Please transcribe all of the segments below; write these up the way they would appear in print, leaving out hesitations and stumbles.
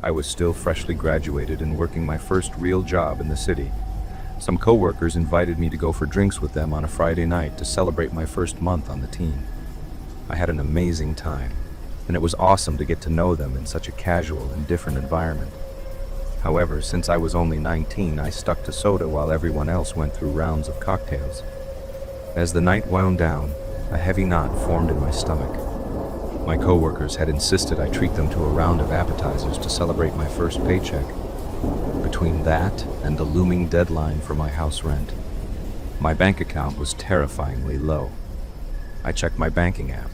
I was still freshly graduated and working my first real job in the city. Some coworkers invited me to go for drinks with them on a Friday night to celebrate my first month on the team. I had an amazing time, and it was awesome to get to know them in such a casual and different environment. However, since I was only 19, I stuck to soda while everyone else went through rounds of cocktails. As the night wound down, a heavy knot formed in my stomach. My coworkers had insisted I treat them to a round of appetizers to celebrate my first paycheck. Between that and the looming deadline for my house rent, my bank account was terrifyingly low. I checked my banking app.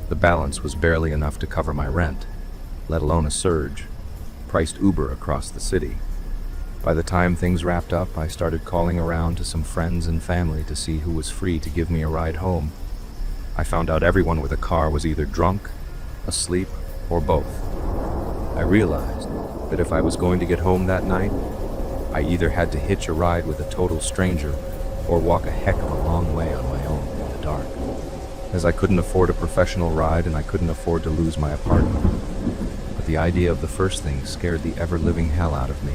The balance was barely enough to cover my rent, let alone a surge. Priced Uber across the city. By the time things wrapped up, I started calling around to some friends and family to see who was free to give me a ride home. I found out everyone with a car was either drunk, asleep, or both. I realized that if I was going to get home that night, I either had to hitch a ride with a total stranger or walk a heck of a long way on my own in the dark. As I couldn't afford a professional ride and I couldn't afford to lose my apartment. But the idea of the first thing scared the ever-living hell out of me.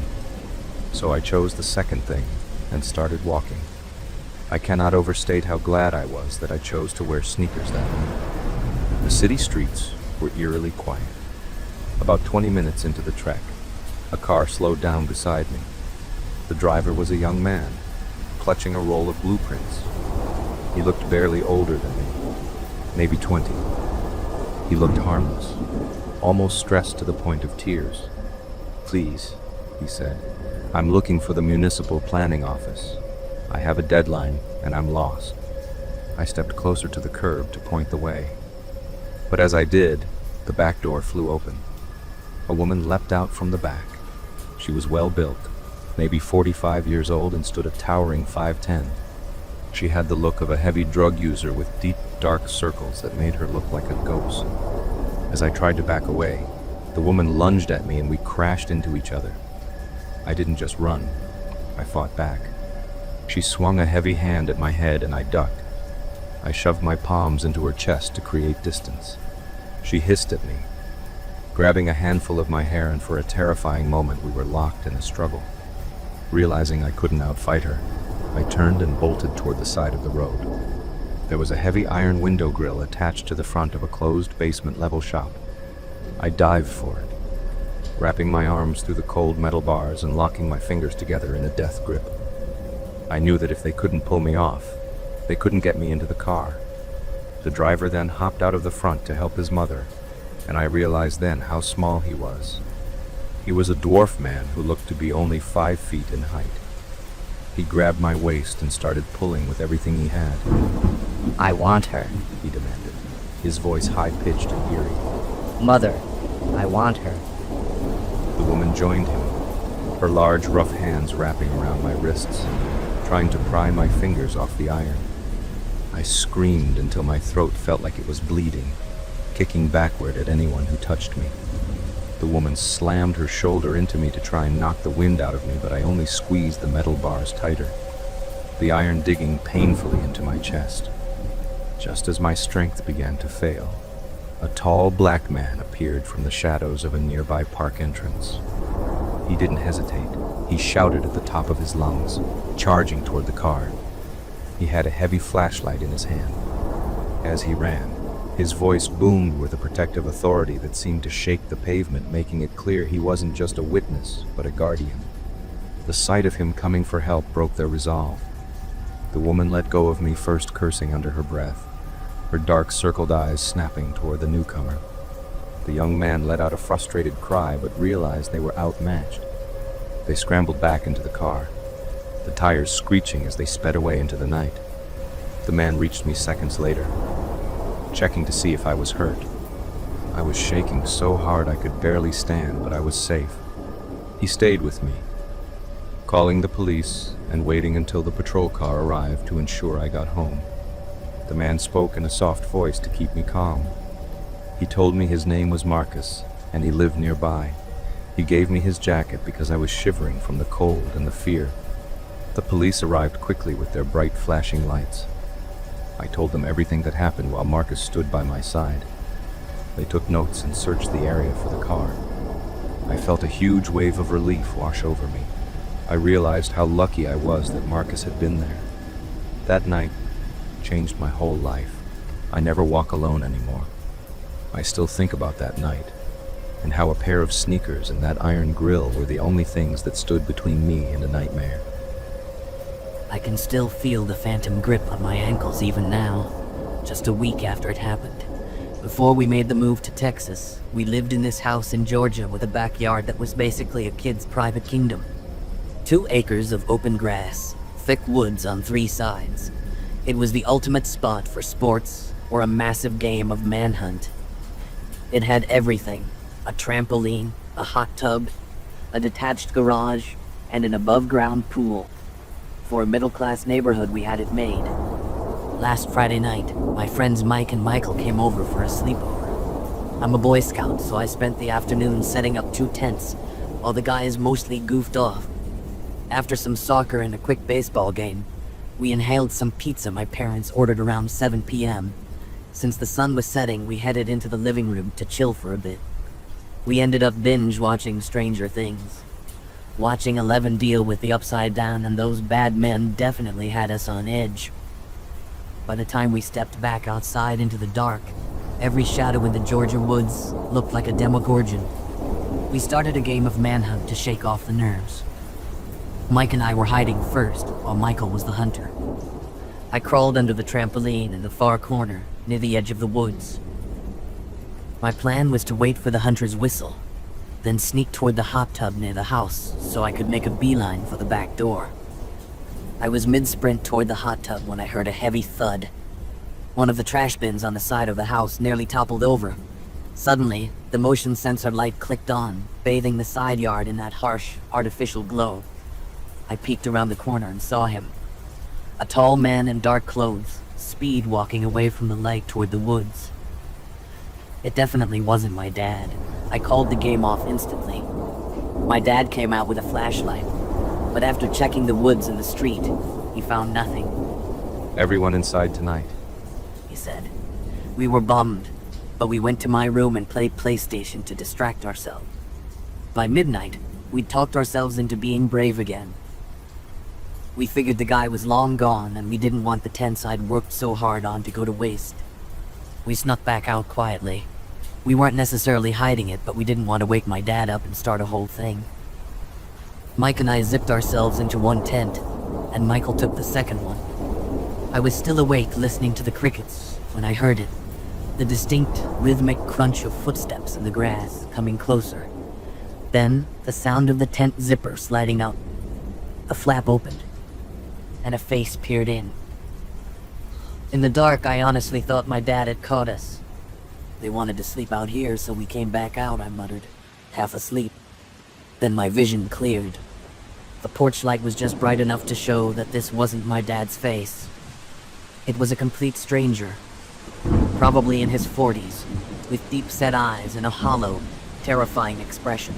So I chose the second thing and started walking. I cannot overstate how glad I was that I chose to wear sneakers that night. The city streets were eerily quiet. About 20 minutes into the trek, a car slowed down beside me. The driver was a young man, clutching a roll of blueprints. He looked barely older than me, maybe 20. He looked harmless, almost stressed to the point of tears. "Please," he said, "I'm looking for the municipal planning office. I have a deadline and I'm lost." I stepped closer to the curb to point the way. But as I did, the back door flew open. A woman leapt out from the back. She was well built, maybe 45 years old, and stood a towering 5'10". She had the look of a heavy drug user with deep, dark circles that made her look like a ghost. As I tried to back away, the woman lunged at me and we crashed into each other. I didn't just run, I fought back. She swung a heavy hand at my head and I ducked. I shoved my palms into her chest to create distance. She hissed at me, grabbing a handful of my hair, and for a terrifying moment we were locked in a struggle. Realizing I couldn't outfight her, I turned and bolted toward the side of the road. There was a heavy iron window grill attached to the front of a closed basement-level shop. I dived for it, wrapping my arms through the cold metal bars and locking my fingers together in a death grip. I knew that if they couldn't pull me off, they couldn't get me into the car. The driver then hopped out of the front to help his mother, and I realized then how small he was. He was a dwarf man who looked to be only 5 feet in height. He grabbed my waist and started pulling with everything he had. "I want her." He demanded, his voice high-pitched and eerie. "Mother, I want her." The woman joined him, her large, rough hands wrapping around my wrists, trying to pry my fingers off the iron. I screamed until my throat felt like it was bleeding, kicking backward at anyone who touched me. The woman slammed her shoulder into me to try and knock the wind out of me, but I only squeezed the metal bars tighter, the iron digging painfully into my chest. Just as my strength began to fail, a tall black man appeared from the shadows of a nearby park entrance. He didn't hesitate. He shouted at the top of his lungs, charging toward the car. He had a heavy flashlight in his hand. As he ran, his voice boomed with a protective authority that seemed to shake the pavement, making it clear he wasn't just a witness, but a guardian. The sight of him coming for help broke their resolve. The woman let go of me, first cursing under her breath, her dark circled eyes snapping toward the newcomer. The young man let out a frustrated cry, but realized they were outmatched. They scrambled back into the car, the tires screeching as they sped away into the night. The man reached me seconds later, checking to see if I was hurt. I was shaking so hard I could barely stand, but I was safe. He stayed with me, calling the police and waiting until the patrol car arrived to ensure I got home. The man spoke in a soft voice to keep me calm. He told me his name was Marcus, and he lived nearby. He gave me his jacket because I was shivering from the cold and the fear. The police arrived quickly with their bright flashing lights. I told them everything that happened while Marcus stood by my side. They took notes and searched the area for the car. I felt a huge wave of relief wash over me. I realized how lucky I was that Marcus had been there. That night changed my whole life. I never walk alone anymore. I still think about that night, and how a pair of sneakers and that iron grill were the only things that stood between me and a nightmare. I can still feel the phantom grip on my ankles even now, just a week after it happened. Before we made the move to Texas, we lived in this house in Georgia with a backyard that was basically a kid's private kingdom. 2 acres of open grass, thick woods on 3 sides. It was the ultimate spot for sports or a massive game of manhunt. It had everything: a trampoline, a hot tub, a detached garage, and an above-ground pool. For a middle-class neighborhood, we had it made. Last Friday night, my friends Mike and Michael came over for a sleepover. I'm a Boy Scout, so I spent the afternoon setting up 2 tents, while the guys mostly goofed off. After some soccer and a quick baseball game, we inhaled some pizza my parents ordered around 7 p.m. Since the sun was setting, we headed into the living room to chill for a bit. We ended up binge-watching Stranger Things. Watching 11 deal with the upside down and those bad men definitely had us on edge. By the time we stepped back outside into the dark, every shadow in the Georgia woods looked like a demogorgon. We started a game of manhunt to shake off the nerves. Mike and I were hiding first, while Michael was the hunter. I crawled under the trampoline in the far corner, near the edge of the woods. My plan was to wait for the hunter's whistle, then sneak toward the hot tub near the house so I could make a beeline for the back door. I was mid-sprint toward the hot tub when I heard a heavy thud. One of the trash bins on the side of the house nearly toppled over. Suddenly, the motion sensor light clicked on, bathing the side yard in that harsh, artificial glow. I peeked around the corner and saw him. A tall man in dark clothes, speed walking away from the light toward the woods. It definitely wasn't my dad. I called the game off instantly. My dad came out with a flashlight, but after checking the woods and the street, he found nothing. Everyone inside tonight. He said. We were bummed, but we went to my room and played PlayStation to distract ourselves. By midnight, we'd talked ourselves into being brave again. We figured the guy was long gone and we didn't want the tents I'd worked so hard on to go to waste. We snuck back out quietly. We weren't necessarily hiding it, but we didn't want to wake my dad up and start a whole thing. Mike and I zipped ourselves into one tent, and Michael took the second one. I was still awake listening to the crickets when I heard it. The distinct, rhythmic crunch of footsteps in the grass coming closer. Then, the sound of the tent zipper sliding out. A flap opened, and a face peered in. In the dark, I honestly thought my dad had caught us. They wanted to sleep out here, so we came back out, I muttered, half asleep. Then my vision cleared. The porch light was just bright enough to show that this wasn't my dad's face. It was a complete stranger, probably in his 40s, with deep-set eyes and a hollow, terrifying expression.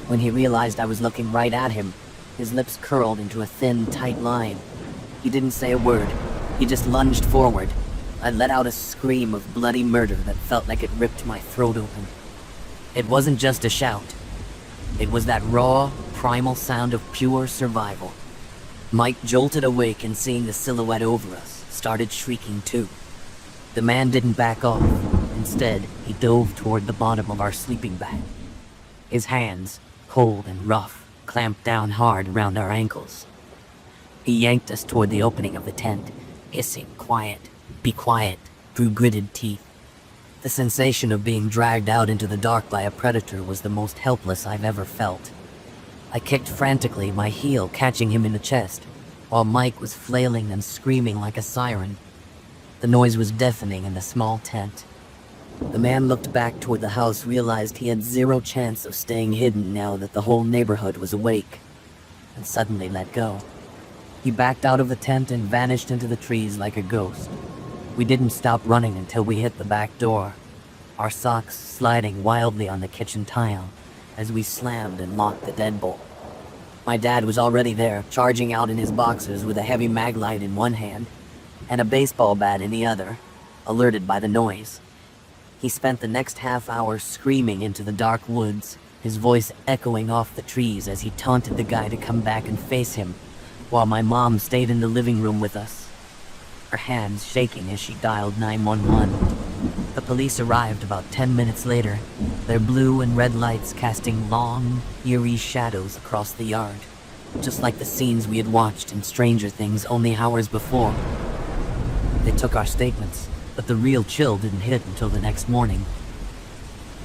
When he realized I was looking right at him, his lips curled into a thin, tight line. He didn't say a word. He just lunged forward. I let out a scream of bloody murder that felt like it ripped my throat open. It wasn't just a shout. It was that raw, primal sound of pure survival. Mike jolted awake and seeing the silhouette over us, started shrieking too. The man didn't back off. Instead, he dove toward the bottom of our sleeping bag. His hands, cold and rough, clamped down hard around our ankles. He yanked us toward the opening of the tent, hissing, "Quiet, be quiet," through gritted teeth. The sensation of being dragged out into the dark by a predator was the most helpless I've ever felt. I kicked frantically, my heel catching him in the chest, while Mike was flailing and screaming like a siren. The noise was deafening in the small tent. The man looked back toward the house, realized he had zero chance of staying hidden now that the whole neighborhood was awake, and suddenly let go. He backed out of the tent and vanished into the trees like a ghost. We didn't stop running until we hit the back door, our socks sliding wildly on the kitchen tile as we slammed and locked the deadbolt. My dad was already there, charging out in his boxers with a heavy mag light in one hand and a baseball bat in the other, alerted by the noise. He spent the next half hour screaming into the dark woods, his voice echoing off the trees as he taunted the guy to come back and face him, while my mom stayed in the living room with us, her hands shaking as she dialed 911. The police arrived about 10 minutes later, their blue and red lights casting long, eerie shadows across the yard, just like the scenes we had watched in Stranger Things only hours before. They took our statements, but the real chill didn't hit until the next morning.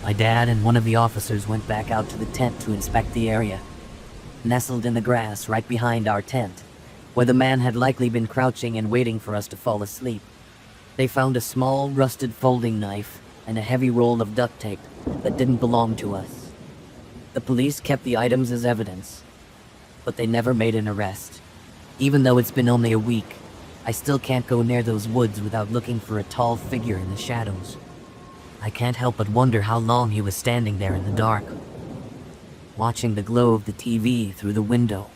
My dad and one of the officers went back out to the tent to inspect the area. Nestled in the grass right behind our tent, where the man had likely been crouching and waiting for us to fall asleep, they found a small, rusted folding knife and a heavy roll of duct tape that didn't belong to us. The police kept the items as evidence, but they never made an arrest. Even though it's been only a week, I still can't go near those woods without looking for a tall figure in the shadows. I can't help but wonder how long he was standing there in the dark, watching the glow of the TV through the window,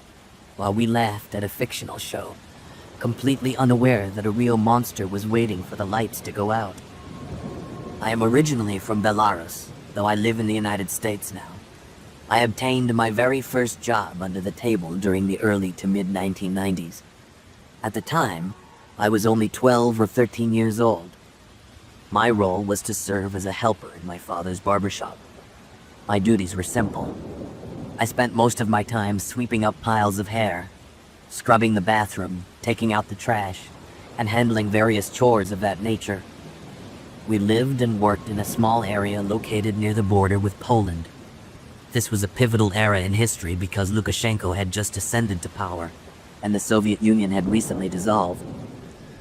while we laughed at a fictional show, completely unaware that a real monster was waiting for the lights to go out. I am originally from Belarus, though I live in the United States now. I obtained my very first job under the table during the early to mid-1990s. At the time, I was only 12 or 13 years old. My role was to serve as a helper in my father's barbershop. My duties were simple. I spent most of my time sweeping up piles of hair, scrubbing the bathroom, taking out the trash, and handling various chores of that nature. We lived and worked in a small area located near the border with Poland. This was a pivotal era in history because Lukashenko had just ascended to power, and the Soviet Union had recently dissolved.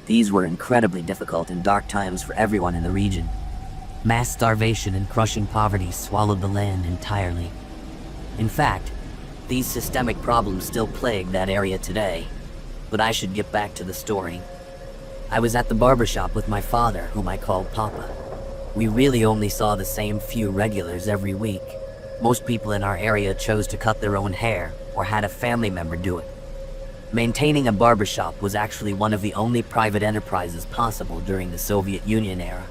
These were incredibly difficult and dark times for everyone in the region. Mass starvation and crushing poverty swallowed the land entirely. In fact, these systemic problems still plague that area today. But I should get back to the story. I was at the barbershop with my father, whom I called Papa. We really only saw the same few regulars every week. Most people in our area chose to cut their own hair or had a family member do it. Maintaining a barbershop was actually one of the only private enterprises possible during the Soviet Union era.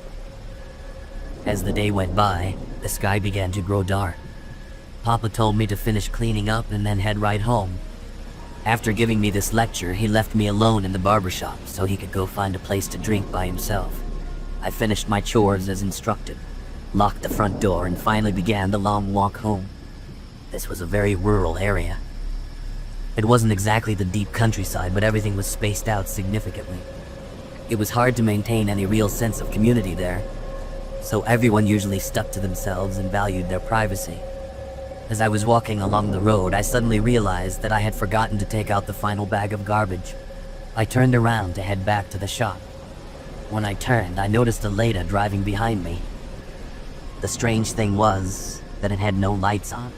As the day went by, the sky began to grow dark. Papa told me to finish cleaning up and then head right home. After giving me this lecture, he left me alone in the barbershop so he could go find a place to drink by himself. I finished my chores as instructed, locked the front door, and finally began the long walk home. This was a very rural area. It wasn't exactly the deep countryside, but everything was spaced out significantly. It was hard to maintain any real sense of community there, so everyone usually stuck to themselves and valued their privacy. As I was walking along the road, I suddenly realized that I had forgotten to take out the final bag of garbage. I turned around to head back to the shop. When I turned, I noticed a Lada driving behind me. The strange thing was that it had no lights on.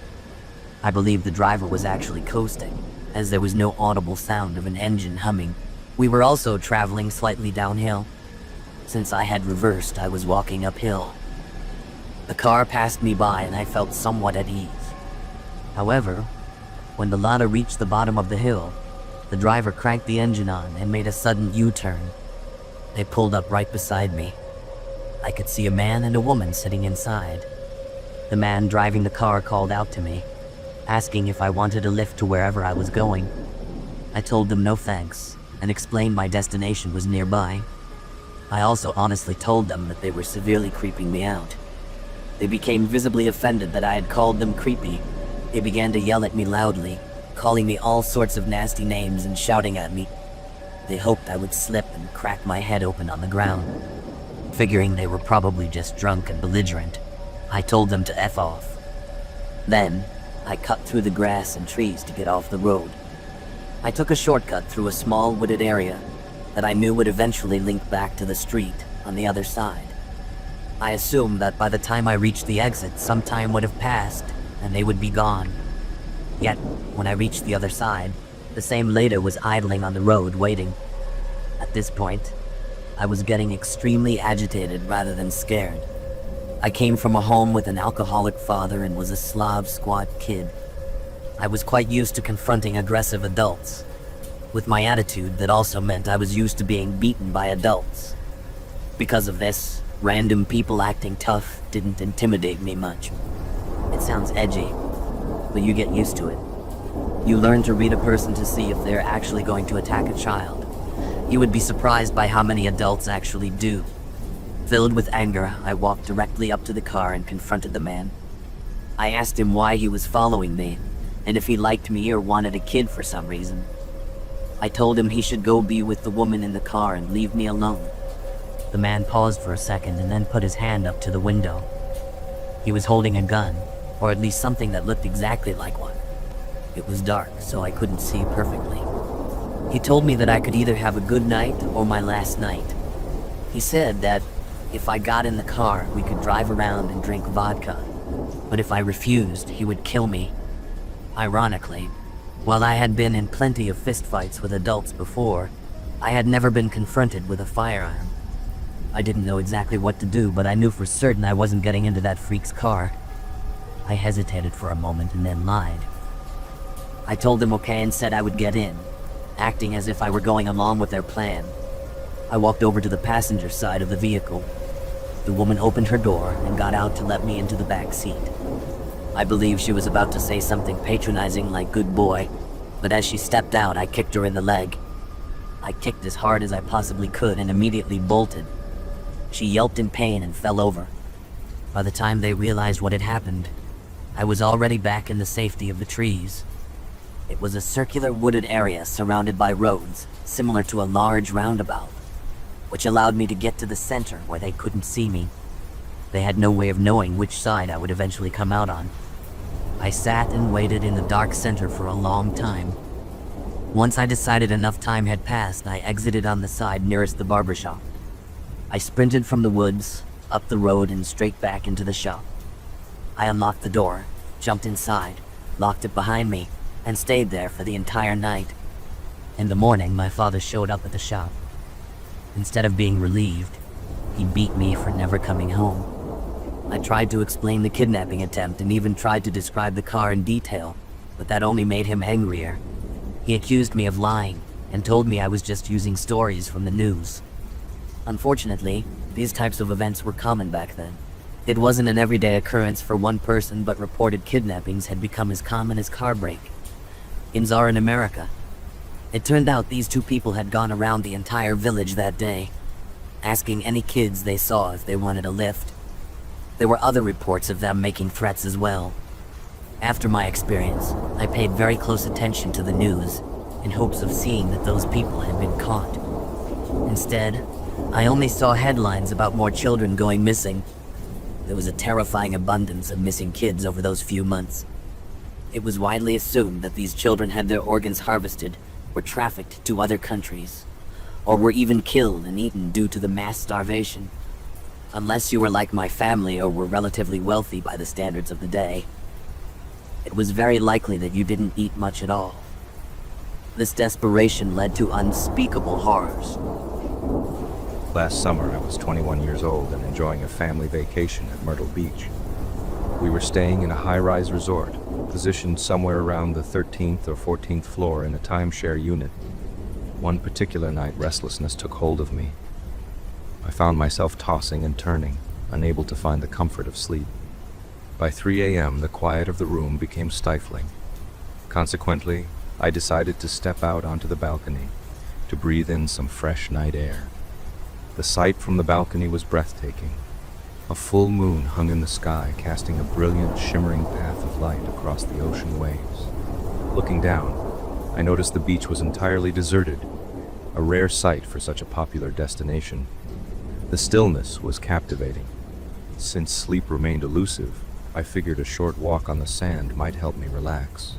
I believe the driver was actually coasting, as there was no audible sound of an engine humming. We were also traveling slightly downhill. Since I had reversed, I was walking uphill. The car passed me by and I felt somewhat at ease. However, when the Lada reached the bottom of the hill, the driver cranked the engine on and made a sudden U-turn. They pulled up right beside me. I could see a man and a woman sitting inside. The man driving the car called out to me, asking if I wanted a lift to wherever I was going. I told them no thanks, and explained my destination was nearby. I also honestly told them that they were severely creeping me out. They became visibly offended that I had called them creepy. They began to yell at me loudly, calling me all sorts of nasty names and shouting at me. They hoped I would slip and crack my head open on the ground. Figuring they were probably just drunk and belligerent, I told them to F off. Then, I cut through the grass and trees to get off the road. I took a shortcut through a small wooded area that I knew would eventually link back to the street on the other side. I assumed that by the time I reached the exit, some time would have passed and they would be gone. Yet, when I reached the other side, the same Lada was idling on the road waiting. At this point, I was getting extremely agitated rather than scared. I came from a home with an alcoholic father and was a Slav squat kid. I was quite used to confronting aggressive adults. With my attitude, that also meant I was used to being beaten by adults. Because of this, random people acting tough didn't intimidate me much. It sounds edgy, but you get used to it. You learn to read a person to see if they're actually going to attack a child. You would be surprised by how many adults actually do. Filled with anger, I walked directly up to the car and confronted the man. I asked him why he was following me, and if he liked me or wanted a kid for some reason. I told him he should go be with the woman in the car and leave me alone. The man paused for a second and then put his hand up to the window. He was holding a gun, or at least something that looked exactly like one. It was dark, so I couldn't see perfectly. He told me that I could either have a good night or my last night. He said that if I got in the car, we could drive around and drink vodka. But if I refused, he would kill me. Ironically, while I had been in plenty of fistfights with adults before, I had never been confronted with a firearm. I didn't know exactly what to do, but I knew for certain I wasn't getting into that freak's car. I hesitated for a moment and then lied. I told them okay and said I would get in, acting as if I were going along with their plan. I walked over to the passenger side of the vehicle. The woman opened her door and got out to let me into the back seat. I believe she was about to say something patronizing like "good boy," but as she stepped out, I kicked her in the leg. I kicked as hard as I possibly could and immediately bolted. She yelped in pain and fell over. By the time they realized what had happened, I was already back in the safety of the trees. It was a circular wooded area surrounded by roads, similar to a large roundabout, which allowed me to get to the center where they couldn't see me. They had no way of knowing which side I would eventually come out on. I sat and waited in the dark center for a long time. Once I decided enough time had passed, I exited on the side nearest the barber shop. I sprinted from the woods, up the road, and straight back into the shop. I unlocked the door, jumped inside, locked it behind me, and stayed there for the entire night. In the morning, my father showed up at the shop. Instead of being relieved, he beat me for never coming home. I tried to explain the kidnapping attempt and even tried to describe the car in detail, but that only made him angrier. He accused me of lying and told me I was just using stories from the news. Unfortunately, these types of events were common back then. It wasn't an everyday occurrence for one person, but reported kidnappings had become as common as car break-ins are in America. It turned out these two people had gone around the entire village that day, asking any kids they saw if they wanted a lift. There were other reports of them making threats as well. After my experience, I paid very close attention to the news, in hopes of seeing that those people had been caught. Instead, I only saw headlines about more children going missing. There was a terrifying abundance of missing kids over those few months. It was widely assumed that these children had their organs harvested, were trafficked to other countries, or were even killed and eaten due to the mass starvation. Unless you were like my family or were relatively wealthy by the standards of the day, it was very likely that you didn't eat much at all. This desperation led to unspeakable horrors. Last summer, I was 21 years old and enjoying a family vacation at Myrtle Beach. We were staying in a high-rise resort, positioned somewhere around the 13th or 14th floor in a timeshare unit. One particular night, restlessness took hold of me. I found myself tossing and turning, unable to find the comfort of sleep. By 3 a.m., the quiet of the room became stifling. Consequently, I decided to step out onto the balcony to breathe in some fresh night air. The sight from the balcony was breathtaking. A full moon hung in the sky, casting a brilliant, shimmering path of light across the ocean waves. Looking down, I noticed the beach was entirely deserted, a rare sight for such a popular destination. The stillness was captivating. Since sleep remained elusive, I figured a short walk on the sand might help me relax.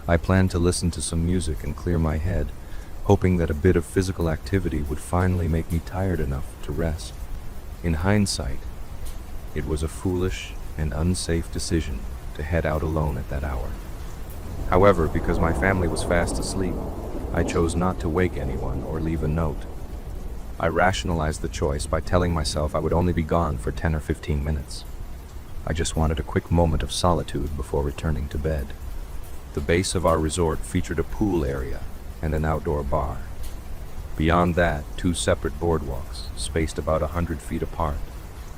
I planned to listen to some music and clear my head, hoping that a bit of physical activity would finally make me tired enough to rest. In hindsight, it was a foolish and unsafe decision to head out alone at that hour. However, because my family was fast asleep, I chose not to wake anyone or leave a note. I rationalized the choice by telling myself I would only be gone for 10 or 15 minutes. I just wanted a quick moment of solitude before returning to bed. The base of our resort featured a pool area and an outdoor bar. Beyond that, two separate boardwalks, spaced about 100 feet apart,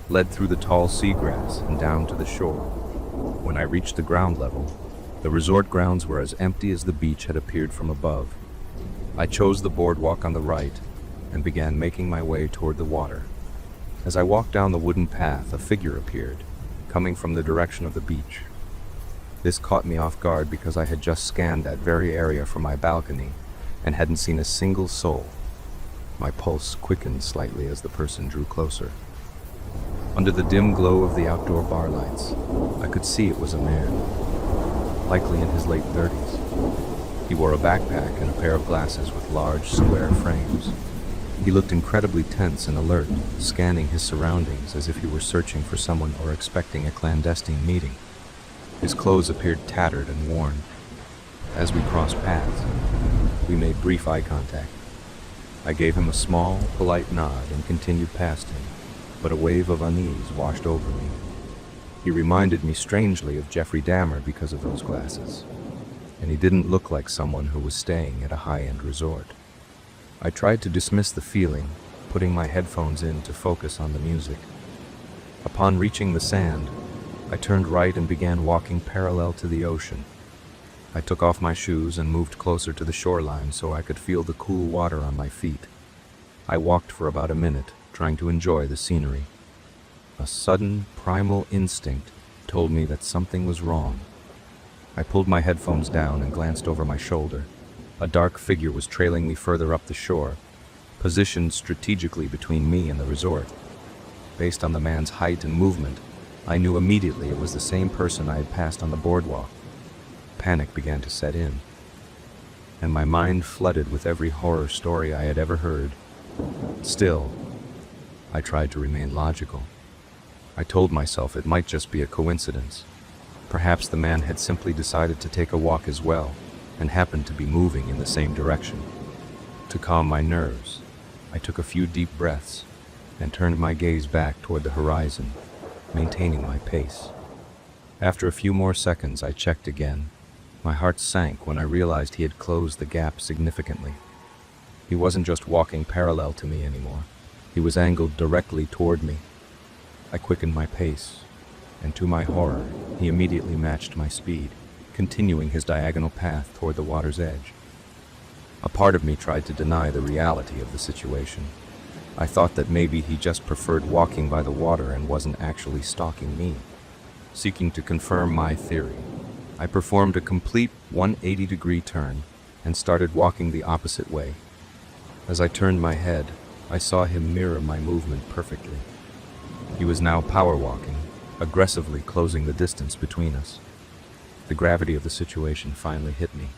led through the tall seagrass and down to the shore. When I reached the ground level, The resort grounds were as empty as the beach had appeared from above. I chose the boardwalk on the right and began making my way toward the water. As I walked down the wooden path, a figure appeared, coming from the direction of the beach. This caught me off guard because I had just scanned that very area from my balcony and hadn't seen a single soul. My pulse quickened slightly as the person drew closer. Under the dim glow of the outdoor bar lights, I could see it was a man, likely in his late 30s. He wore a backpack and a pair of glasses with large, square frames. He looked incredibly tense and alert, scanning his surroundings as if he were searching for someone or expecting a clandestine meeting. His clothes appeared tattered and worn. As we crossed paths, we made brief eye contact. I gave him a small, polite nod and continued past him, but a wave of unease washed over me. He reminded me strangely of Jeffrey Dahmer because of those glasses, and he didn't look like someone who was staying at a high-end resort. I tried to dismiss the feeling, putting my headphones in to focus on the music. Upon reaching the sand, I turned right and began walking parallel to the ocean. I took off my shoes and moved closer to the shoreline so I could feel the cool water on my feet. I walked for about a minute, trying to enjoy the scenery. A sudden, primal instinct told me that something was wrong. I pulled my headphones down and glanced over my shoulder. A dark figure was trailing me further up the shore, positioned strategically between me and the resort. Based on the man's height and movement, I knew immediately it was the same person I had passed on the boardwalk. Panic began to set in, and my mind flooded with every horror story I had ever heard. Still, I tried to remain logical. I told myself it might just be a coincidence. Perhaps the man had simply decided to take a walk as well, and happened to be moving in the same direction. To calm my nerves, I took a few deep breaths and turned my gaze back toward the horizon, maintaining my pace. After a few more seconds, I checked again. My heart sank when I realized he had closed the gap significantly. He wasn't just walking parallel to me anymore. He was angled directly toward me. I quickened my pace, and to my horror, he immediately matched my speed, continuing his diagonal path toward the water's edge. A part of me tried to deny the reality of the situation. I thought that maybe he just preferred walking by the water and wasn't actually stalking me. Seeking to confirm my theory, I performed a complete 180-degree turn and started walking the opposite way. As I turned my head, I saw him mirror my movement perfectly. He was now power walking, aggressively closing the distance between us. The gravity of the situation finally hit me.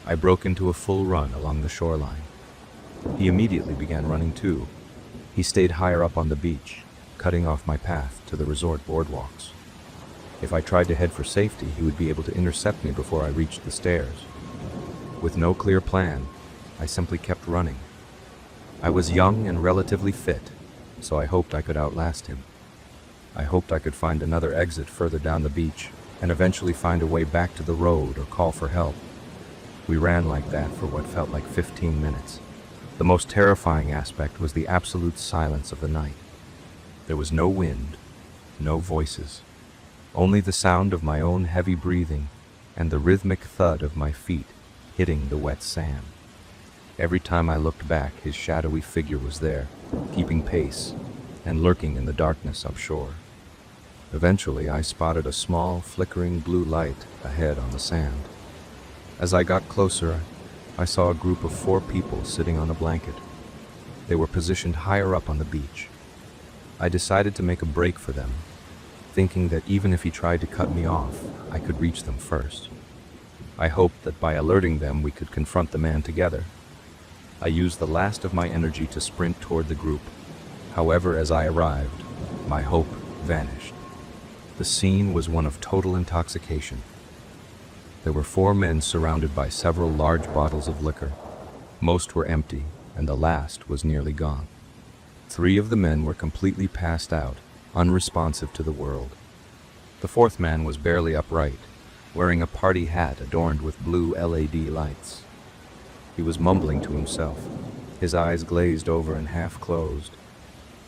I broke into a full run along the shoreline. He immediately began running too. He stayed higher up on the beach, cutting off my path to the resort boardwalks. If I tried to head for safety, he would be able to intercept me before I reached the stairs. With no clear plan, I simply kept running. I was young and relatively fit, so I hoped I could outlast him. I hoped I could find another exit further down the beach and eventually find a way back to the road or call for help. We ran like that for what felt like 15 minutes. The most terrifying aspect was the absolute silence of the night. There was no wind, no voices, only the sound of my own heavy breathing and the rhythmic thud of my feet hitting the wet sand. Every time I looked back, his shadowy figure was there, keeping pace and lurking in the darkness upshore. Eventually, I spotted a small, flickering blue light ahead on the sand. As I got closer, I saw a group of 4 people sitting on a blanket. They were positioned higher up on the beach. I decided to make a break for them, thinking that even if he tried to cut me off, I could reach them first. I hoped that by alerting them, we could confront the man together. I used the last of my energy to sprint toward the group. However, as I arrived, my hope vanished. The scene was one of total intoxication. There were 4 men surrounded by several large bottles of liquor. Most were empty, and the last was nearly gone. 3 of the men were completely passed out, unresponsive to the world. The 4th man was barely upright, wearing a party hat adorned with blue LED lights. He was mumbling to himself, his eyes glazed over and half closed.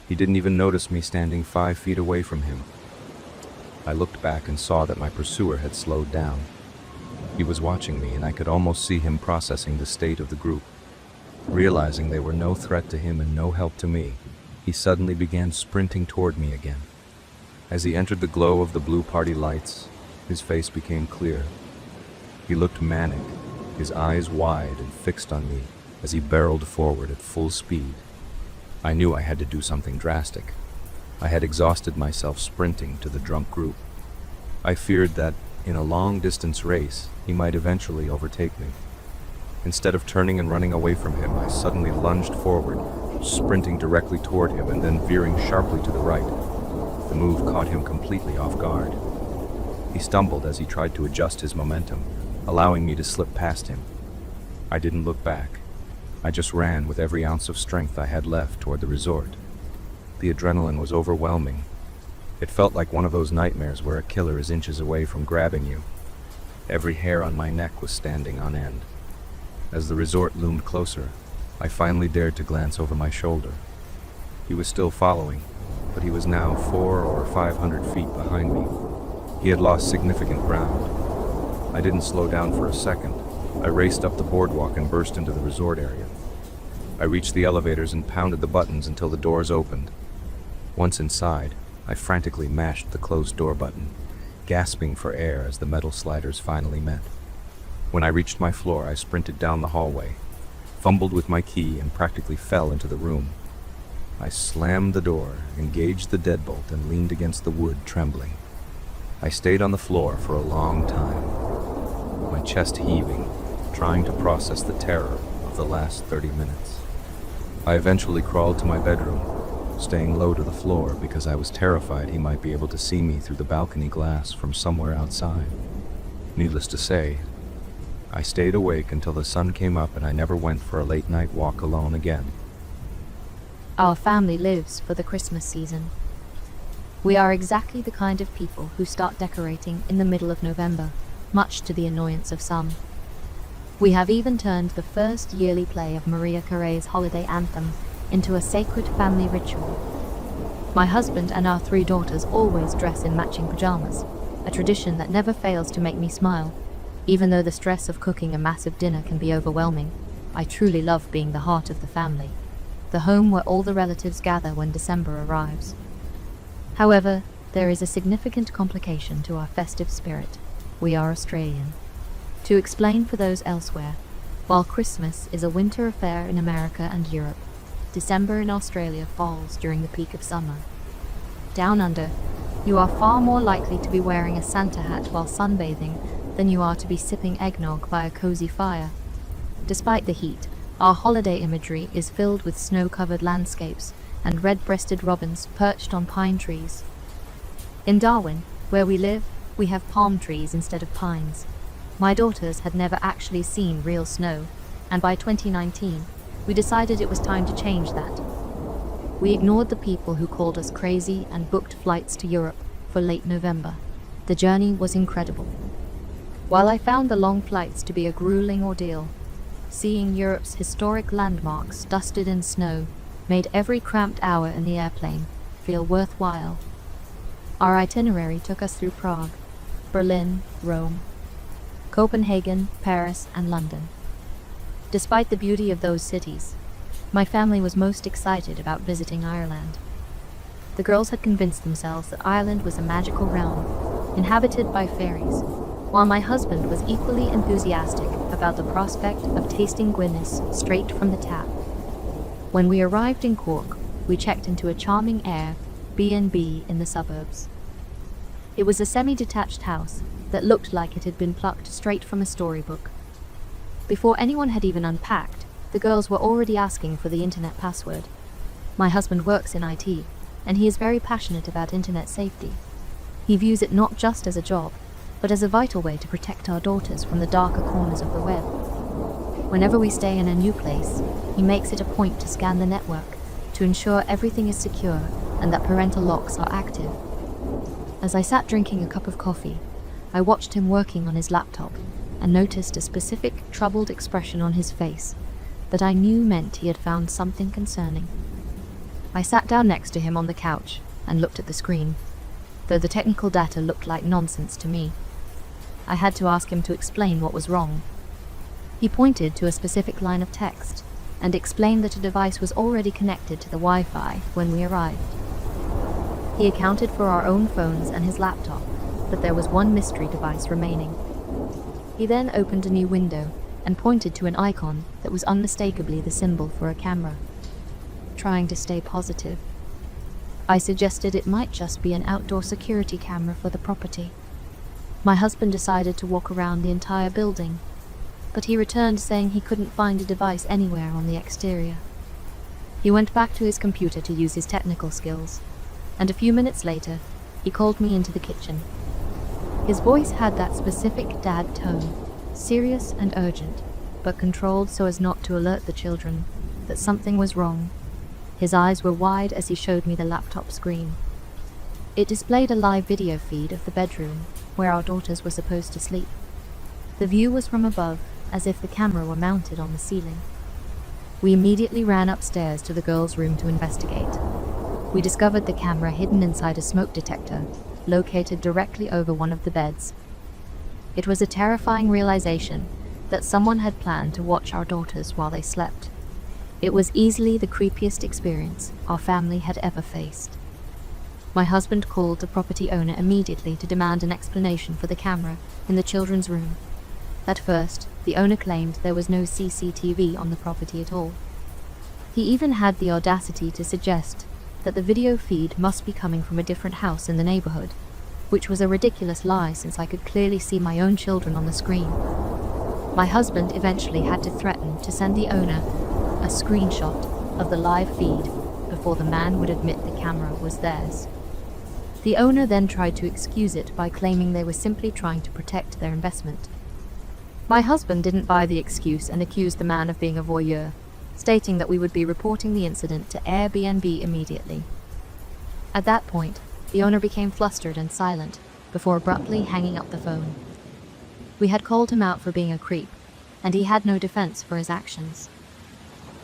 He didn't even notice me standing 5 feet away from him. I looked back and saw that my pursuer had slowed down. He was watching me, and I could almost see him processing the state of the group. Realizing they were no threat to him and no help to me, he suddenly began sprinting toward me again. As he entered the glow of the blue party lights, his face became clear. He looked manic, his eyes wide and fixed on me as he barreled forward at full speed. I knew I had to do something drastic. I had exhausted myself sprinting to the drunk group. I feared that, in a long-distance race, he might eventually overtake me. Instead of turning and running away from him, I suddenly lunged forward, sprinting directly toward him and then veering sharply to the right. The move caught him completely off guard. He stumbled as he tried to adjust his momentum, allowing me to slip past him. I didn't look back. I just ran with every ounce of strength I had left toward the resort. The adrenaline was overwhelming. It felt like one of those nightmares where a killer is inches away from grabbing you. Every hair on my neck was standing on end. As the resort loomed closer, I finally dared to glance over my shoulder. He was still following, but he was now 400 or 500 feet behind me. He had lost significant ground. I didn't slow down for a second. I raced up the boardwalk and burst into the resort area. I reached the elevators and pounded the buttons until the doors opened. Once inside, I frantically mashed the closed door button, gasping for air as the metal sliders finally met. When I reached my floor, I sprinted down the hallway, fumbled with my key, and practically fell into the room. I slammed the door, engaged the deadbolt, and leaned against the wood, trembling. I stayed on the floor for a long time, my chest heaving, trying to process the terror of the last 30 minutes. I eventually crawled to my bedroom, staying low to the floor because I was terrified he might be able to see me through the balcony glass from somewhere outside. Needless to say, I stayed awake until the sun came up, and I never went for a late-night walk alone again. Our family lives for the Christmas season. We are exactly the kind of people who start decorating in the middle of November, much to the annoyance of some. We have even turned the first yearly play of Maria Carey's holiday anthem into a sacred family ritual. My husband and our 3 daughters always dress in matching pajamas, a tradition that never fails to make me smile. Even though the stress of cooking a massive dinner can be overwhelming, I truly love being the heart of the family, the home where all the relatives gather when December arrives. However, there is a significant complication to our festive spirit. We are Australian. To explain for those elsewhere, while Christmas is a winter affair in America and Europe, December in Australia falls during the peak of summer. Down under, you are far more likely to be wearing a Santa hat while sunbathing than you are to be sipping eggnog by a cozy fire. Despite the heat, our holiday imagery is filled with snow-covered landscapes and red-breasted robins perched on pine trees. In Darwin, where we live, we have palm trees instead of pines. My daughters had never actually seen real snow, and by 2019, we decided it was time to change that. We ignored the people who called us crazy and booked flights to Europe for late November. The journey was incredible. While I found the long flights to be a grueling ordeal, seeing Europe's historic landmarks dusted in snow made every cramped hour in the airplane feel worthwhile. Our itinerary took us through Prague, Berlin, Rome, Copenhagen, Paris, and London. Despite the beauty of those cities, my family was most excited about visiting Ireland. The girls had convinced themselves that Ireland was a magical realm, inhabited by fairies, while my husband was equally enthusiastic about the prospect of tasting Guinness straight from the tap. When we arrived in Cork, we checked into a charming Airbnb in the suburbs. It was a semi-detached house that looked like it had been plucked straight from a storybook. Before anyone had even unpacked, the girls were already asking for the internet password. My husband works in IT, and he is very passionate about internet safety. He views it not just as a job, but as a vital way to protect our daughters from the darker corners of the web. Whenever we stay in a new place, he makes it a point to scan the network to ensure everything is secure and that parental locks are active. As I sat drinking a cup of coffee, I watched him working on his laptop and noticed a specific, troubled expression on his face that I knew meant he had found something concerning. I sat down next to him on the couch and looked at the screen, though the technical data looked like nonsense to me. I had to ask him to explain what was wrong. He pointed to a specific line of text and explained that a device was already connected to the Wi-Fi when we arrived. He accounted for our own phones and his laptop, but there was one mystery device remaining. He then opened a new window and pointed to an icon that was unmistakably the symbol for a camera. Trying to stay positive, I suggested it might just be an outdoor security camera for the property. My husband decided to walk around the entire building, but he returned saying he couldn't find a device anywhere on the exterior. He went back to his computer to use his technical skills, and a few minutes later, he called me into the kitchen. His voice had that specific dad tone, serious and urgent, but controlled so as not to alert the children that something was wrong. His eyes were wide as he showed me the laptop screen. It displayed a live video feed of the bedroom where our daughters were supposed to sleep. The view was from above, as if the camera were mounted on the ceiling. We immediately ran upstairs to the girls' room to investigate. We discovered the camera hidden inside a smoke detector, located directly over one of the beds. It was a terrifying realization that someone had planned to watch our daughters while they slept. It was easily the creepiest experience our family had ever faced. My husband called the property owner immediately to demand an explanation for the camera in the children's room. At first, the owner claimed there was no CCTV on the property at all. He even had the audacity to suggest that the video feed must be coming from a different house in the neighborhood, which was a ridiculous lie since I could clearly see my own children on the screen. My husband eventually had to threaten to send the owner a screenshot of the live feed before the man would admit the camera was theirs. The owner then tried to excuse it by claiming they were simply trying to protect their investment. My husband didn't buy the excuse and accused the man of being a voyeur, stating that we would be reporting the incident to Airbnb immediately. At that point, the owner became flustered and silent before abruptly hanging up the phone. We had called him out for being a creep, and he had no defense for his actions.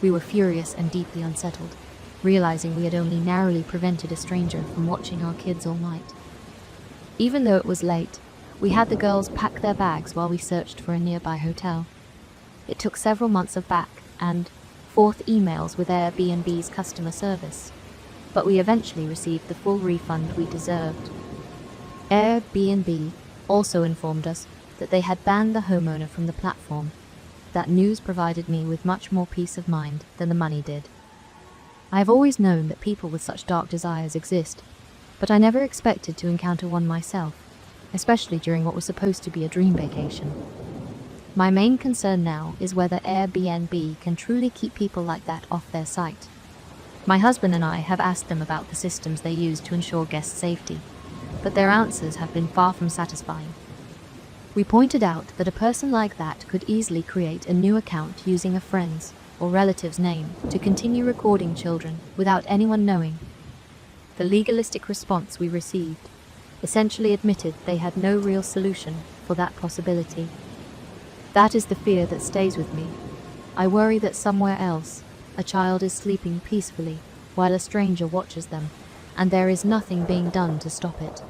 We were furious and deeply unsettled, realizing we had only narrowly prevented a stranger from watching our kids all night. Even though it was late, we had the girls pack their bags while we searched for a nearby hotel. It took several months of back and forth emails with Airbnb's customer service, but we eventually received the full refund we deserved. Airbnb also informed us that they had banned the homeowner from the platform. That news provided me with much more peace of mind than the money did. I have always known that people with such dark desires exist, but I never expected to encounter one myself, especially during what was supposed to be a dream vacation. My main concern now is whether Airbnb can truly keep people like that off their site. My husband and I have asked them about the systems they use to ensure guest safety, but their answers have been far from satisfying. We pointed out that a person like that could easily create a new account using a friend's or relative's name to continue recording children without anyone knowing. The legalistic response we received essentially admitted they had no real solution for that possibility. That is the fear that stays with me. I worry that somewhere else, a child is sleeping peacefully while a stranger watches them, and there is nothing being done to stop it.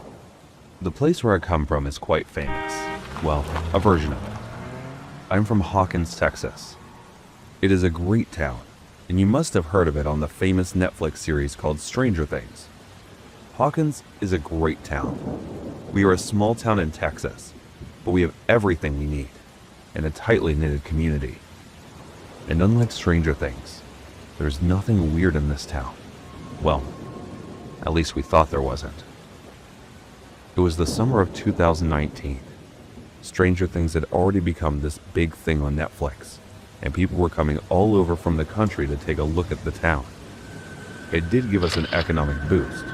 The place where I come from is quite famous. Well, a version of it. I'm from Hawkins, Texas. It is a great town, and you must have heard of it on the famous Netflix series called Stranger Things. Hawkins is a great town. We are a small town in Texas, but we have everything we need, and a tightly knitted community. And unlike Stranger Things, there's nothing weird in this town. Well, at least we thought there wasn't. It was the summer of 2019. Stranger Things had already become this big thing on Netflix, and people were coming all over from the country to take a look at the town. It did give us an economic boost,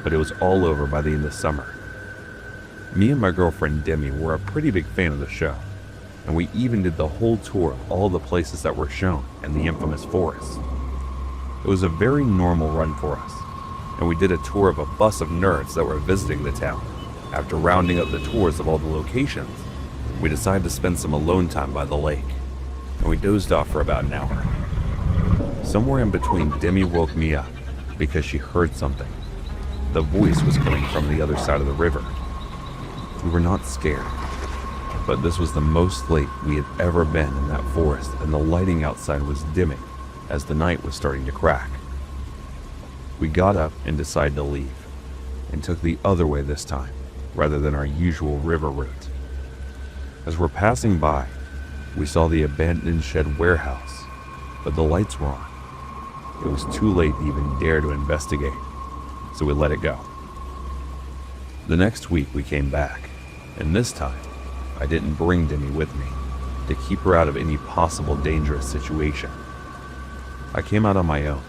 but it was all over by the end of summer. Me and my girlfriend Demi were a pretty big fan of the show, and we even did the whole tour of all the places that were shown and the infamous forest. It was a very normal run for us, and we did a tour of a bus of nerds that were visiting the town. After rounding up the tours of all the locations, we decided to spend some alone time by the lake, and we dozed off for about an hour. Somewhere in between, Demi woke me up because she heard something. The voice was coming from the other side of the river. We were not scared. but this was the most late we had ever been in that forest, and the lighting outside was dimming as the night was starting to crack. We got up and decided to leave, and took the other way this time, rather than our usual river route. As we're passing by, we saw the abandoned shed warehouse, but the lights were on. It was too late to even dare to investigate, so we let it go. The next week we came back, and this time, I didn't bring Demi with me to keep her out of any possible dangerous situation. I came out on my own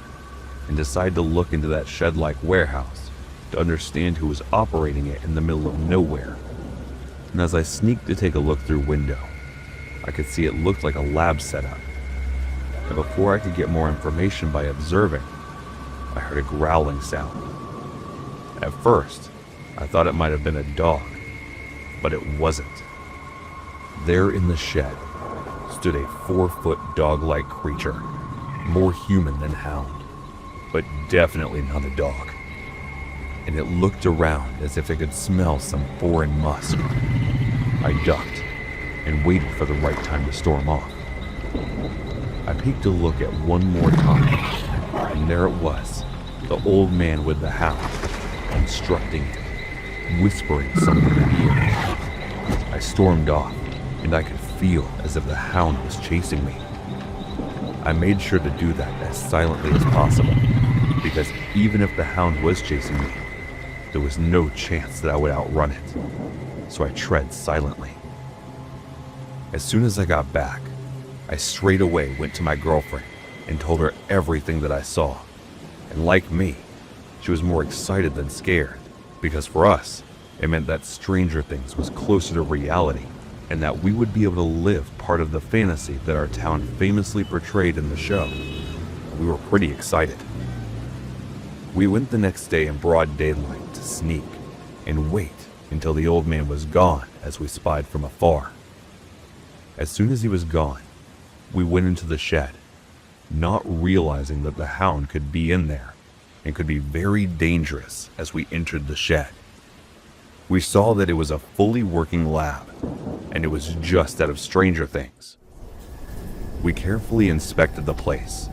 and decided to look into that shed-like warehouse to understand who was operating it in the middle of nowhere. And as I sneaked to take a look through window, I could see it looked like a lab setup. And before I could get more information by observing, I heard a growling sound. At first, I thought it might have been a dog, but it wasn't. There in the shed stood a 4-foot dog-like creature, more human than hound, but definitely not a dog. And it looked around as if it could smell some foreign musk. I ducked and waited for the right time to storm off. I peeked a look at one more time, and there it was, the old man with the hound, instructing him, whispering something in the ear. I stormed off, and I could feel as if the hound was chasing me. I made sure to do that as silently as possible, because even if the hound was chasing me, there was no chance that I would outrun it, so I tread silently. As soon as I got back, I straight away went to my girlfriend and told her everything that I saw, and like me, she was more excited than scared, because for us, it meant that Stranger Things was closer to reality, and that we would be able to live part of the fantasy that our town famously portrayed in the show. We were pretty excited. We went the next day in broad daylight to sneak and wait until the old man was gone as we spied from afar. As soon as he was gone, we went into the shed, not realizing that the hound could be in there and could be very dangerous as we entered the shed. We saw that it was a fully working lab, and it was just out of Stranger Things. We carefully inspected the place,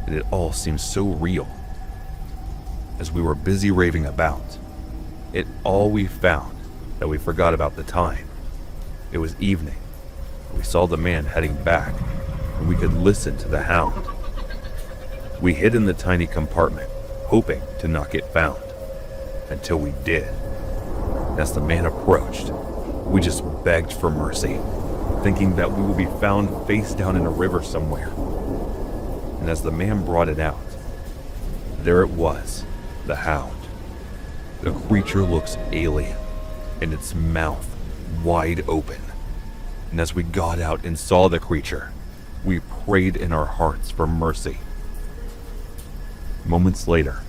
and it all seemed so real. As we were busy raving about it, all we found that we forgot about the time. It was evening. We saw the man heading back, and we could listen to the hound. We hid in the tiny compartment, hoping to not get found, until we did. As the man approached, we just begged for mercy, thinking that we would be found face down in a river somewhere. And as the man brought it out, there it was, the hound. The creature looks alien, and its mouth wide open. And as we got out and saw the creature, we prayed in our hearts for mercy. Moments later,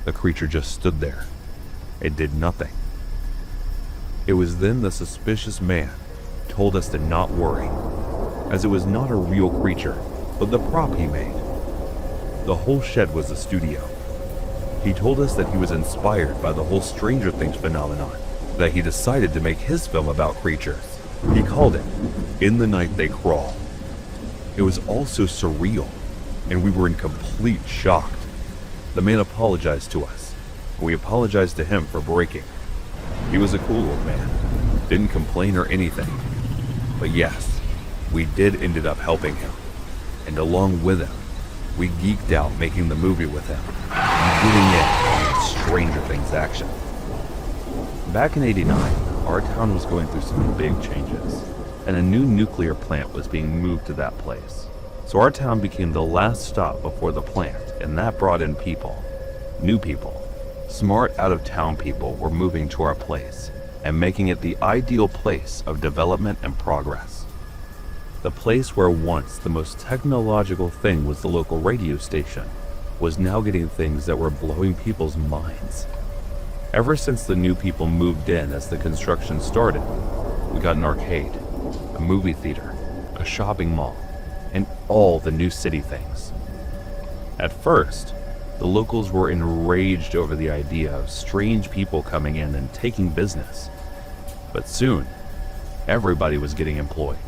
the creature just stood there. It did nothing. It was then the suspicious man told us to not worry, as it was not a real creature, but the prop he made. The whole shed was a studio. He told us that he was inspired by the whole Stranger Things phenomenon, that he decided to make his film about creatures. He called it In the Night They Crawl. It was all so surreal, and we were in complete shock. The man apologized to us, and we apologized to him for breaking. He was a cool old man, didn't complain or anything. But yes, we did ended up helping him, and along with him, we geeked out making the movie with him, and getting in on Stranger Things action. Back in '89, our town was going through some big changes, and a new nuclear plant was being moved to that place. So our town became the last stop before the plant, and that brought in people, new people. Smart out-of-town people were moving to our place and making it the ideal place of development and progress. The place where once the most technological thing was the local radio station was now getting things that were blowing people's minds. Ever since the new people moved in as the construction started, we got an arcade, a movie theater, a shopping mall, and all the new city things. At first, the locals were enraged over the idea of strange people coming in and taking business. But soon, Everybody was getting employed.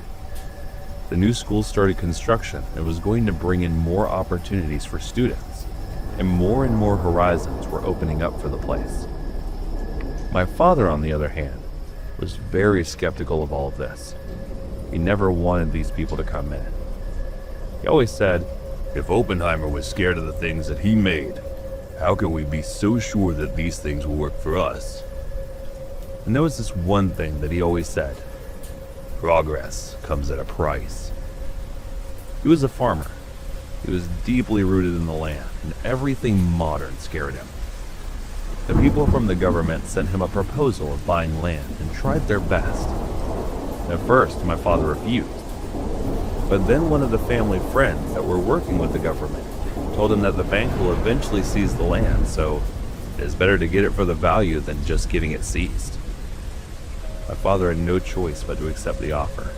The new school started construction and was going to bring in more opportunities for students, and more horizons were opening up for the place. My father, on the other hand, was very skeptical of all of this. He never wanted these people to come in. He always said, "If Oppenheimer was scared of the things that he made, how can we be so sure that these things will work for us?" And there was this one thing that he always said: progress comes at a price. He was a farmer. He was deeply rooted in the land, and everything modern scared him. The people from the government sent him a proposal of buying land and tried their best. At first, my father refused. But then one of the family friends that were working with the government told him that the bank will eventually seize the land, so it is better to get it for the value than just getting it seized. My father had no choice but to accept the offer.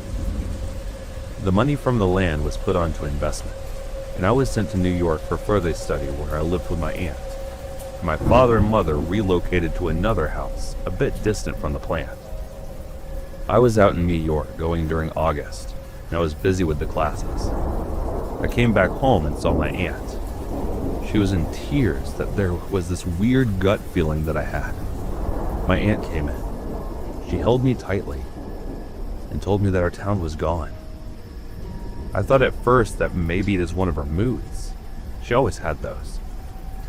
The money from the land was put onto investment, and I was sent to New York for further study, where I lived with my aunt. My father and mother relocated to another house, a bit distant from the plant. I was out in New York going during August, and I was busy with the classes. I came back home and saw my aunt. She was in tears that there was this weird gut feeling that I had. My aunt came in. She held me tightly and told me that our town was gone. I thought at first that maybe it is one of her moods. She always had those.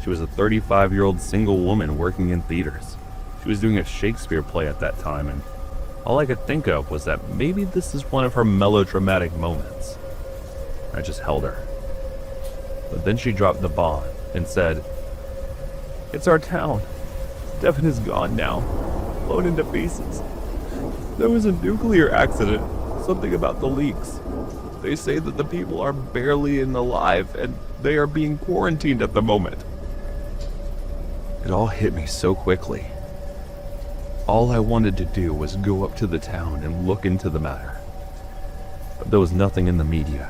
She was a 35-year-old single woman working in theaters. She was doing a Shakespeare play at that time, and all I could think of was that maybe this is one of her melodramatic moments. I just held her. But then she dropped the bomb and said, "It's our town. Devon is gone now, blown into pieces. There was a nuclear accident, something about the leaks. They say that the people are barely alive and they are being quarantined at the moment." It all hit me so quickly. All I wanted to do was go up to the town and look into the matter. But there was nothing in the media.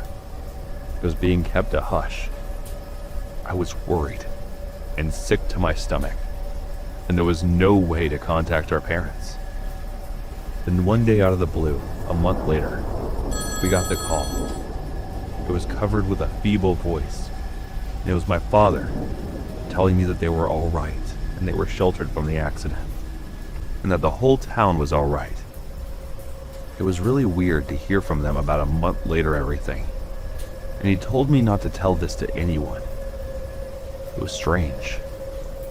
It was being kept a hush. I was worried and sick to my stomach, and there was no way to contact our parents. Then one day out of the blue, a month later, we got the call. It was covered with a feeble voice, and it was my father telling me that they were all right and they were sheltered from the accident, and that the whole town was all right. It was really weird to hear from them about a month later everything, and he told me not to tell this to anyone. It was strange,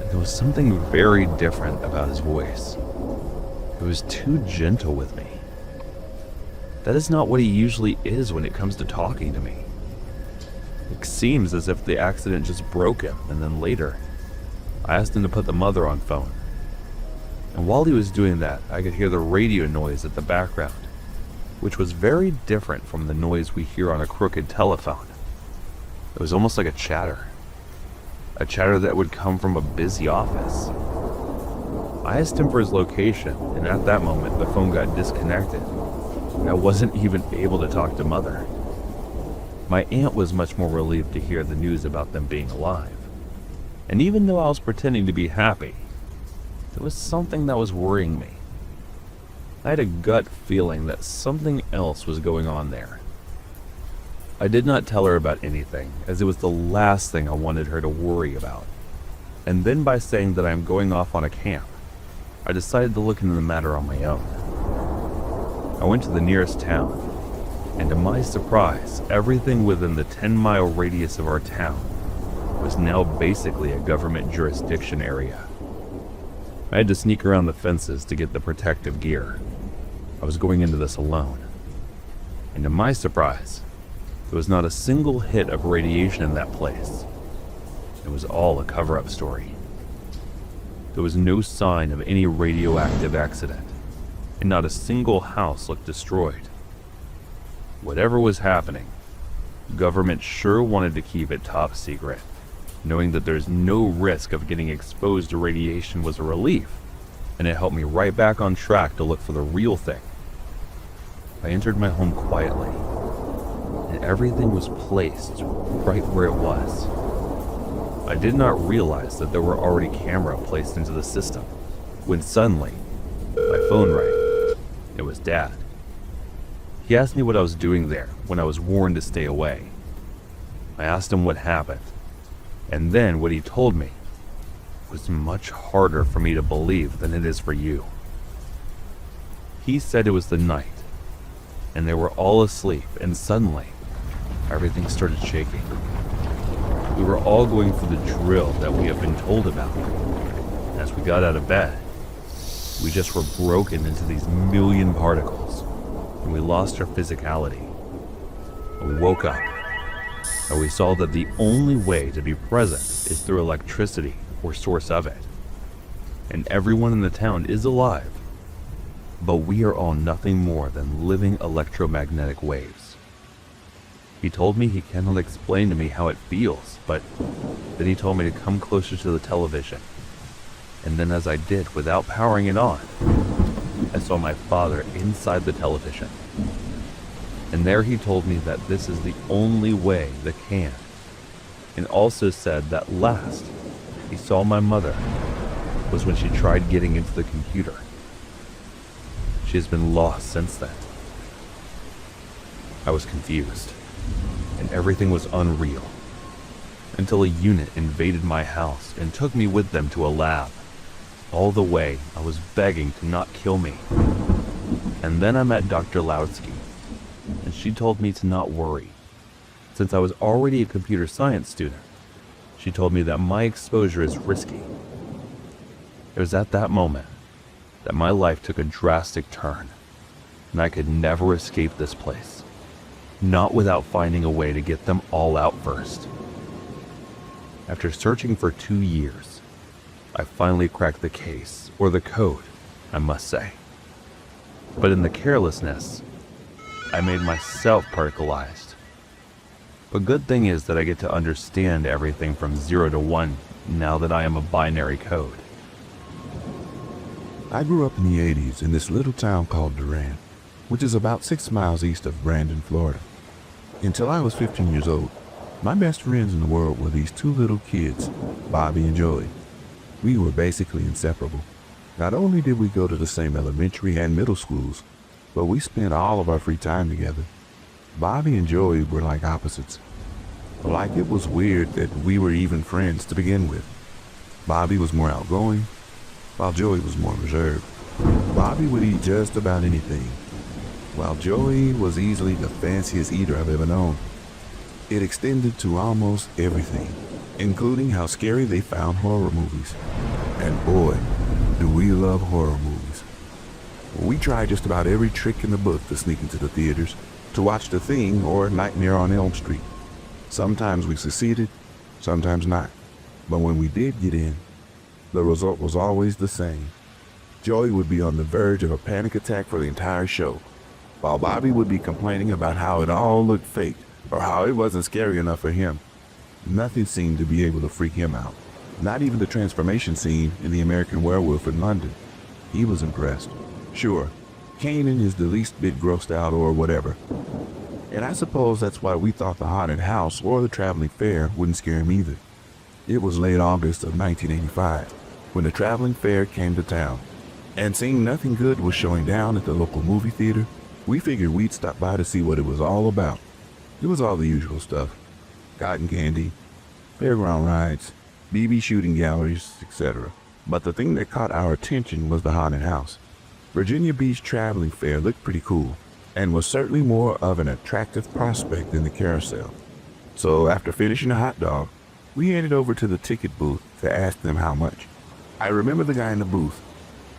and there was something very different about his voice. It was too gentle with me. That is not what he usually is when it comes to talking to me. It seems as if the accident just broke him, and then later, I asked him to put the mother on phone. And while he was doing that, I could hear the radio noise at the background, which was very different from the noise we hear on a crooked telephone. It was almost like a chatter that would come from a busy office. I asked him for his location, and at that moment, the phone got disconnected, and I wasn't even able to talk to Mother. My aunt was much more relieved to hear the news about them being alive. And even though I was pretending to be happy, there was something that was worrying me. I had a gut feeling that something else was going on there. I did not tell her about anything, as it was the last thing I wanted her to worry about. And then by saying that I am going off on a camp, I decided to look into the matter on my own. I went to the nearest town, and to my surprise, everything within the 10-mile radius of our town was now basically a government jurisdiction area. I had to sneak around the fences to get the protective gear. I was going into this alone. And to my surprise, there was not a single hit of radiation in that place. It was all a cover-up story. There was no sign of any radioactive accident, and not a single house looked destroyed. Whatever was happening, government sure wanted to keep it top secret. Knowing that there's no risk of getting exposed to radiation was a relief, and it helped me right back on track to look for the real thing. I entered my home quietly, and everything was placed right where it was. I did not realize that there were already cameras placed into the system, when suddenly, my phone rang. It was Dad. He asked me what I was doing there when I was warned to stay away. I asked him what happened, and then what he told me was much harder for me to believe than it is for you. He said it was the night, and they were all asleep, and suddenly, everything started shaking. We were all going for the drill that we have been told about. As we got out of bed, we just were broken into these million particles, and we lost our physicality. We woke up, and we saw that the only way to be present is through electricity or source of it. And everyone in the town is alive, but we are all nothing more than living electromagnetic waves. He told me he cannot explain to me how it feels, but then he told me to come closer to the television. And then as I did, without powering it on, I saw my father inside the television. And there he told me that this is the only way that can. And also said that last he saw my mother was when she tried getting into the computer. She has been lost since then. I was confused, and everything was unreal, until a unit invaded my house and took me with them to a lab. All the way, I was begging to not kill me. And then I met Dr. Lautsky, and she told me to not worry. Since I was already a computer science student, she told me that my exposure is risky. It was at that moment that my life took a drastic turn, and I could never escape this place. Not without finding a way to get them all out first. After searching for 2 years, I finally cracked the case, or the code, I must say. But in the carelessness, I made myself particleized. The good thing is that I get to understand everything from 0 to 1 now that I am a binary code. I grew up in the 80s in this little town called Durant, which is about 6 miles east of Brandon, Florida. Until I was 15 years old, my best friends in the world were these 2 little kids, Bobby and Joey. We were basically inseparable. Not only did we go to the same elementary and middle schools, but we spent all of our free time together. Bobby and Joey were like opposites. Like it was weird that we were even friends to begin with. Bobby was more outgoing, while Joey was more reserved. Bobby would eat just about anything, while Joey was easily the fanciest eater I've ever known. It extended to almost everything, including how scary they found horror movies. And boy, do we love horror movies. We tried just about every trick in the book to sneak into the theaters, to watch The Thing or Nightmare on Elm Street. Sometimes we succeeded, sometimes not. But when we did get in, the result was always the same. Joey would be on the verge of a panic attack for the entire show, while Bobby would be complaining about how it all looked fake or how it wasn't scary enough for him. Nothing seemed to be able to freak him out. Not even the transformation scene in The American Werewolf in London. He was impressed. Sure, Kanan is the least bit grossed out or whatever. And I suppose that's why we thought the haunted house or the traveling fair wouldn't scare him either. It was late August of 1985 when the traveling fair came to town. And seeing nothing good was showing down at the local movie theater, we figured we'd stop by to see what it was all about. It was all the usual stuff. Cotton candy, fairground rides, BB shooting galleries, etc. But the thing that caught our attention was the haunted house. Virginia Beach Traveling Fair looked pretty cool, and was certainly more of an attractive prospect than the carousel. So after finishing a hot dog, we headed over to the ticket booth to ask them how much. I remember the guy in the booth.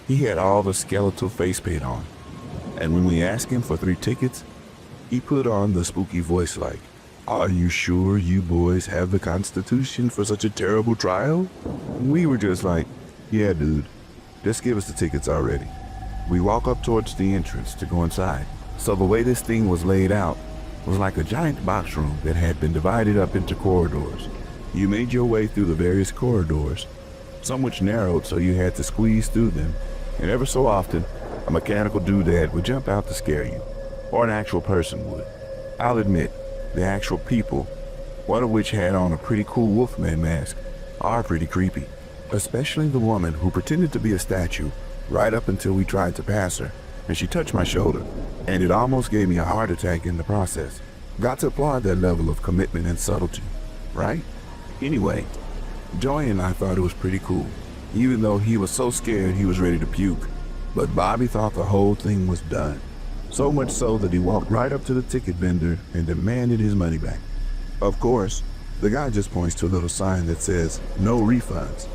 He had all the skeletal face paint on, and when we asked him for 3 tickets, he put on the spooky voice like, "Are you sure you boys have the constitution for such a terrible trial?" We were just like, "Yeah, dude, just give us the tickets already." We walk up towards the entrance to go inside. So the way this thing was laid out was like a giant box room that had been divided up into corridors. You made your way through the various corridors, some which narrowed so you had to squeeze through them, and ever so often, a mechanical doodad would jump out to scare you, or an actual person would. I'll admit, the actual people, one of which had on a pretty cool Wolfman mask, are pretty creepy, especially the woman who pretended to be a statue right up until we tried to pass her. and she touched my shoulder, and it almost gave me a heart attack in the process. Got to applaud that level of commitment and subtlety, right? Anyway, Joey and I thought it was pretty cool, even though he was so scared he was ready to puke. But Bobby thought the whole thing was done. So much so that he walked right up to the ticket vendor and demanded his money back. Of course, the guy just points to a little sign that says, "No refunds."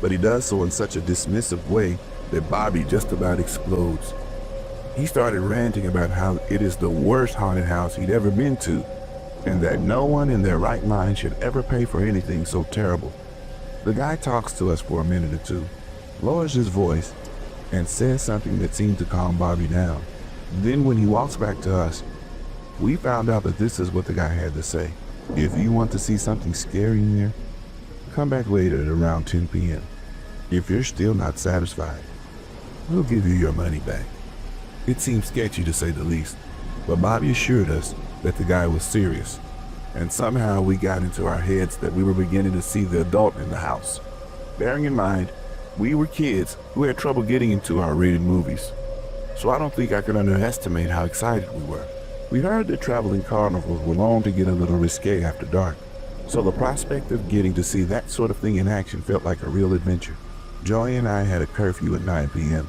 But he does so in such a dismissive way that Bobby just about explodes. He started ranting about how it is the worst haunted house he'd ever been to, and that no one in their right mind should ever pay for anything so terrible. The guy talks to us for a minute or two, lowers his voice, and says something that seemed to calm Bobby down. Then when he walks back to us, we found out that this is what the guy had to say. "If you want to see something scary in there, come back later at around 10 p.m. If you're still not satisfied, we'll give you your money back." It seemed sketchy to say the least, but Bobby assured us that the guy was serious, and somehow we got into our heads that we were beginning to see the adult in the house. Bearing in mind, we were kids who had trouble getting into our rated movies, so I don't think I could underestimate how excited we were. We heard that traveling carnivals were known to get a little risque after dark, so the prospect of getting to see that sort of thing in action felt like a real adventure. Joey and I had a curfew at 9 p.m.,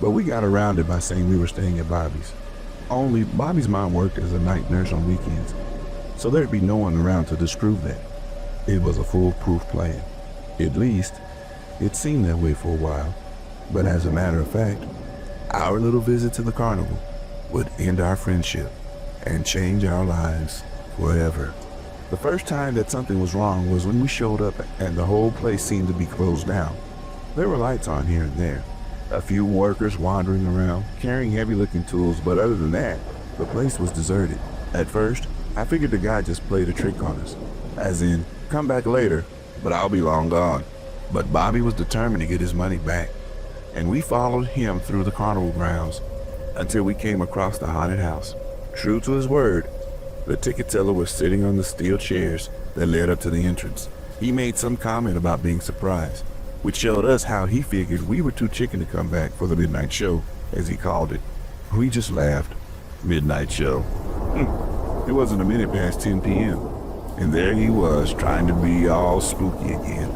but we got around it by saying we were staying at Bobby's. Only Bobby's mom worked as a night nurse on weekends, so there'd be no one around to disprove that. It was a foolproof plan. At least, it seemed that way for a while, but as a matter of fact, our little visit to the carnival would end our friendship and change our lives forever. The first time that something was wrong was when we showed up and the whole place seemed to be closed down. There were lights on here and there, a few workers wandering around, carrying heavy-looking tools, but other than that, the place was deserted. At first, I figured the guy just played a trick on us, as in, come back later, but I'll be long gone. But Bobby was determined to get his money back, and we followed him through the carnival grounds until we came across the haunted house. True to his word, the ticket teller was sitting on the steel chairs that led up to the entrance. He made some comment about being surprised, which showed us how he figured we were too chicken to come back for the midnight show, as he called it. We just laughed. Midnight show. It wasn't a minute past 10 p.m., and there he was trying to be all spooky again.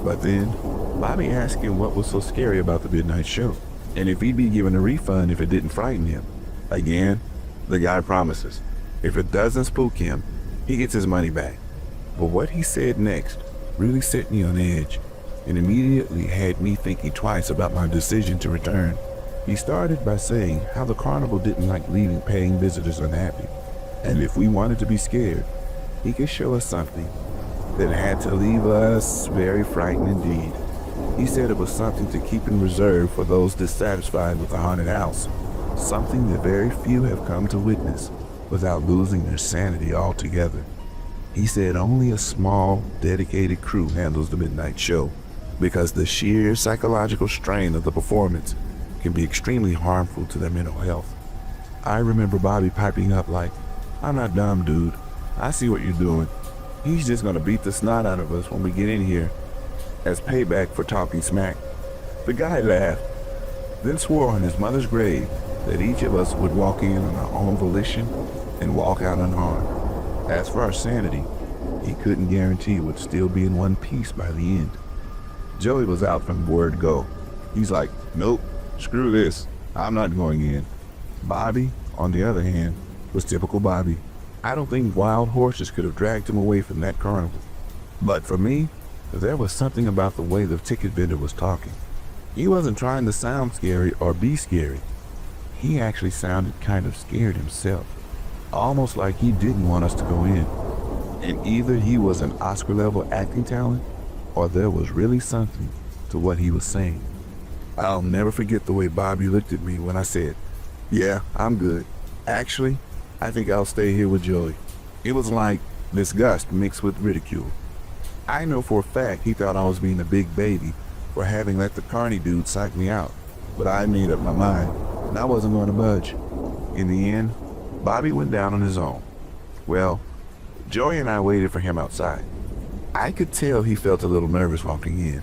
But then, Bobby asked him what was so scary about the midnight show, and if he'd be given a refund if it didn't frighten him. Again, the guy promises, if it doesn't spook him, he gets his money back. But what he said next really set me on edge, and immediately had me thinking twice about my decision to return. He started by saying how the carnival didn't like leaving paying visitors unhappy, and if we wanted to be scared, he could show us something that had to leave us very frightened indeed. He said it was something to keep in reserve for those dissatisfied with the haunted house, something that very few have come to witness without losing their sanity altogether. He said only a small, dedicated crew handles the midnight show, because the sheer psychological strain of the performance can be extremely harmful to their mental health. I remember Bobby piping up like, "I'm not dumb, dude. I see what you're doing. He's just gonna beat the snot out of us when we get in here as payback for talking smack." The guy laughed, then swore on his mother's grave that each of us would walk in on our own volition and walk out unharmed. As for our sanity, he couldn't guarantee it would still be in one piece by the end. Joey was out from word go. He's like, "Nope, screw this. I'm not going in." Bobby, on the other hand, was typical Bobby. I don't think wild horses could have dragged him away from that carnival. But for me, there was something about the way the ticket vendor was talking. He wasn't trying to sound scary or be scary. He actually sounded kind of scared himself, almost like he didn't want us to go in. And either he was an Oscar-level acting talent, or there was really something to what he was saying. I'll never forget the way Bobby looked at me when I said, "Yeah, I'm good. Actually, I think I'll stay here with Joey." It was like disgust mixed with ridicule. I know for a fact he thought I was being a big baby for having let the carny dude psych me out, but I made up my mind, and I wasn't going to budge. In the end, Bobby went down on his own. Well, Joey and I waited for him outside. I could tell he felt a little nervous walking in,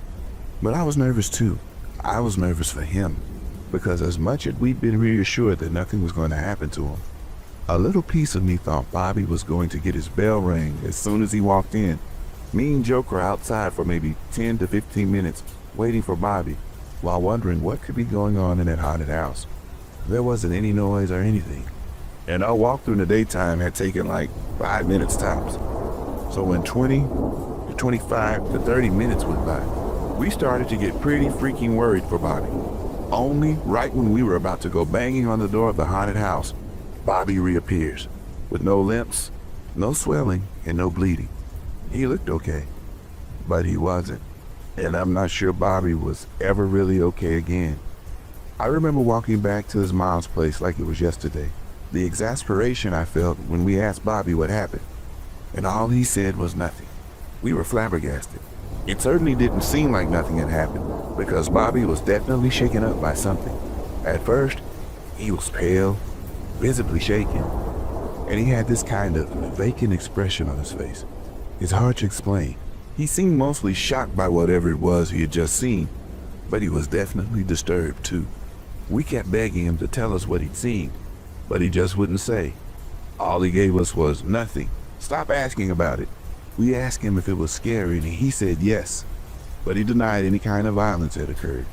but I was nervous too. I was nervous for him. because as much as we'd been reassured that nothing was going to happen to him, a little piece of me thought Bobby was going to get his bell rang as soon as he walked in. Me and Joker outside for maybe 10 to 15 minutes waiting for Bobby while wondering what could be going on in that haunted house. There wasn't any noise or anything, and our walk through in the daytime had taken like 5 minutes tops. So when 20 to 25 to 30 minutes went by, we started to get pretty freaking worried for Bobby. Only right when we were about to go banging on the door of the haunted house, Bobby reappears with no limps, no swelling, and no bleeding. He looked okay, but he wasn't. And I'm not sure Bobby was ever really okay again. I remember walking back to his mom's place like it was yesterday. The exasperation I felt when we asked Bobby what happened, and all he said was nothing. We were flabbergasted. It certainly didn't seem like nothing had happened, because Bobby was definitely shaken up by something. At first, he was pale, visibly shaken, and he had this kind of vacant expression on his face. It's hard to explain. He seemed mostly shocked by whatever it was he had just seen, but he was definitely disturbed too. We kept begging him to tell us what he'd seen, but he just wouldn't say. All he gave us was nothing. Stop asking about it. We asked him if it was scary, and he said yes, but he denied any kind of violence had occurred.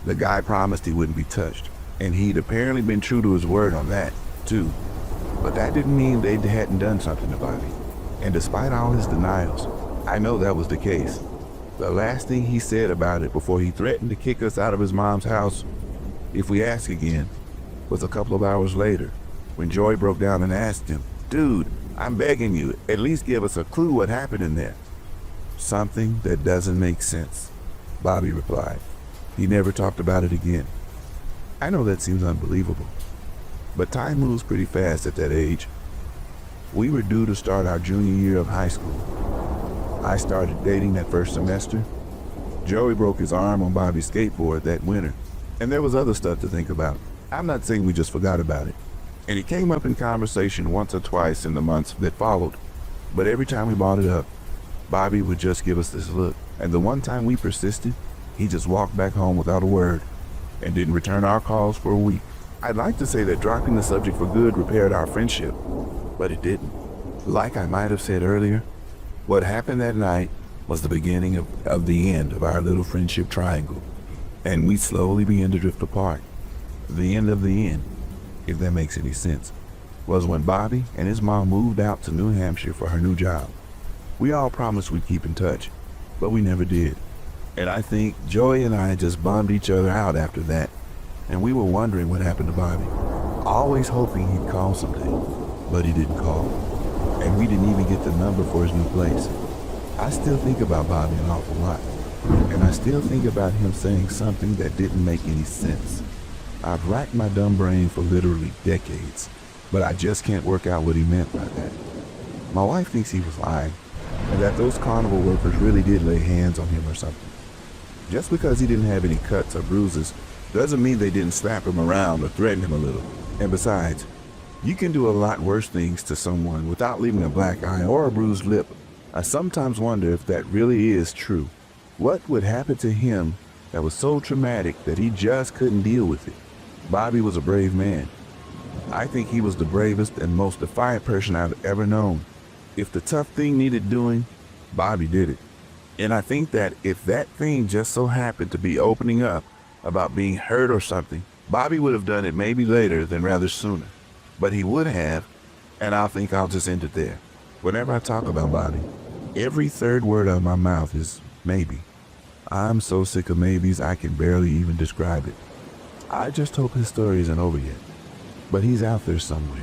The guy promised he wouldn't be touched, and he'd apparently been true to his word on that, too. But that didn't mean they hadn't done something about it. And despite all his denials, I know that was the case. The last thing he said about it before he threatened to kick us out of his mom's house if we asked again was a couple of hours later, when Joy broke down and asked him, "Dude, I'm begging you, at least give us a clue what happened in there." "Something that doesn't make sense," Bobby replied. He never talked about it again. I know that seems unbelievable, but time moves pretty fast at that age. We were due to start our junior year of high school. I started dating that first semester. Joey broke his arm on Bobby's skateboard that winter, and there was other stuff to think about. I'm not saying we just forgot about it. And it came up in conversation once or twice in the months that followed, but every time we brought it up, Bobby would just give us this look, and the one time we persisted, he just walked back home without a word and didn't return our calls for a week. I'd like to say that dropping the subject for good repaired our friendship, but it didn't. Like I might have said earlier, what happened that night was the beginning of the end of our little friendship triangle, and we slowly began to drift apart. The end of the end, if that makes any sense, was when Bobby and his mom moved out to New Hampshire for her new job. We all promised we'd keep in touch, but we never did. And I think Joey and I just bummed each other out after that, and we were wondering what happened to Bobby, always hoping he'd call someday, but he didn't call, and we didn't even get the number for his new place. I still think about Bobby an awful lot, and I still think about him saying something that didn't make any sense. I've racked my dumb brain for literally decades, but I just can't work out what he meant by that. My wife thinks he was lying, and that those carnival workers really did lay hands on him or something. Just because he didn't have any cuts or bruises doesn't mean they didn't slap him around or threaten him a little. And besides, you can do a lot worse things to someone without leaving a black eye or a bruised lip. I sometimes wonder if that really is true. What would happen to him that was so traumatic that he just couldn't deal with it? Bobby was a brave man. I think he was the bravest and most defiant person I've ever known. If the tough thing needed doing, Bobby did it. And I think that if that thing just so happened to be opening up about being hurt or something, Bobby would have done it maybe later than rather sooner. But he would have, and I think I'll just end it there. Whenever I talk about Bobby, every third word out of my mouth is maybe. I'm so sick of maybes I can barely even describe it. I just hope his story isn't over yet. But he's out there somewhere,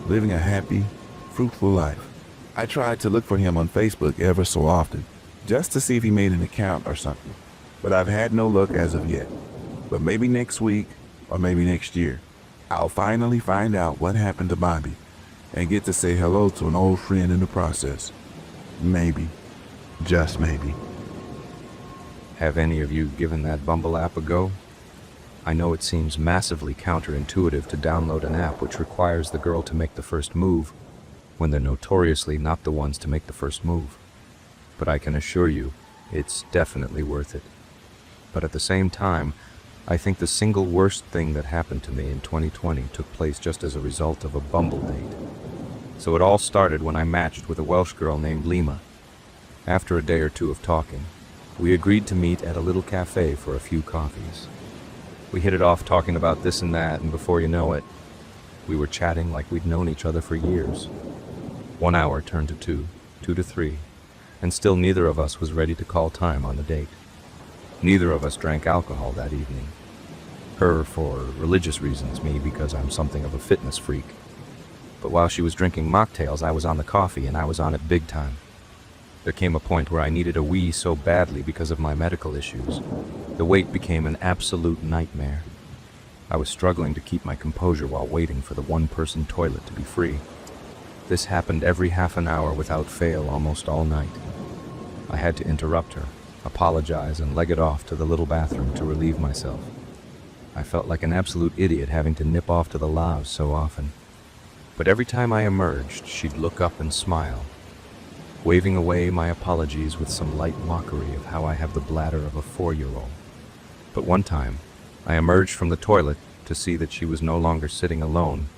living a happy, fruitful life. I tried to look for him on Facebook ever so often, just to see if he made an account or something. But I've had no luck as of yet. But maybe next week, or maybe next year, I'll finally find out what happened to Bobby and get to say hello to an old friend in the process. Maybe. Just maybe. Have any of you given that Bumble app a go? I know it seems massively counterintuitive to download an app which requires the girl to make the first move, when they're notoriously not the ones to make the first move. But I can assure you, it's definitely worth it. But at the same time, I think the single worst thing that happened to me in 2020 took place just as a result of a Bumble date. So it all started when I matched with a Welsh girl named Lima. After a day or two of talking, we agreed to meet at a little cafe for a few coffees. We hit it off talking about this and that, and before you know it, we were chatting like we'd known each other for years. 1 hour turned to 2, 2 to 3, and still neither of us was ready to call time on the date. Neither of us drank alcohol that evening. Her for religious reasons, me because I'm something of a fitness freak. But while she was drinking mocktails, I was on the coffee, and I was on it big time. There came a point where I needed a wee so badly because of my medical issues. The wait became an absolute nightmare. I was struggling to keep my composure while waiting for the one-person toilet to be free. This happened every half an hour without fail almost all night. I had to interrupt her, apologize, and leg it off to the little bathroom to relieve myself. I felt like an absolute idiot having to nip off to the laws so often. But every time I emerged, she'd look up and smile, waving away my apologies with some light mockery of how I have the bladder of a 4-year-old. But one time, I emerged from the toilet to see that she was no longer sitting alone,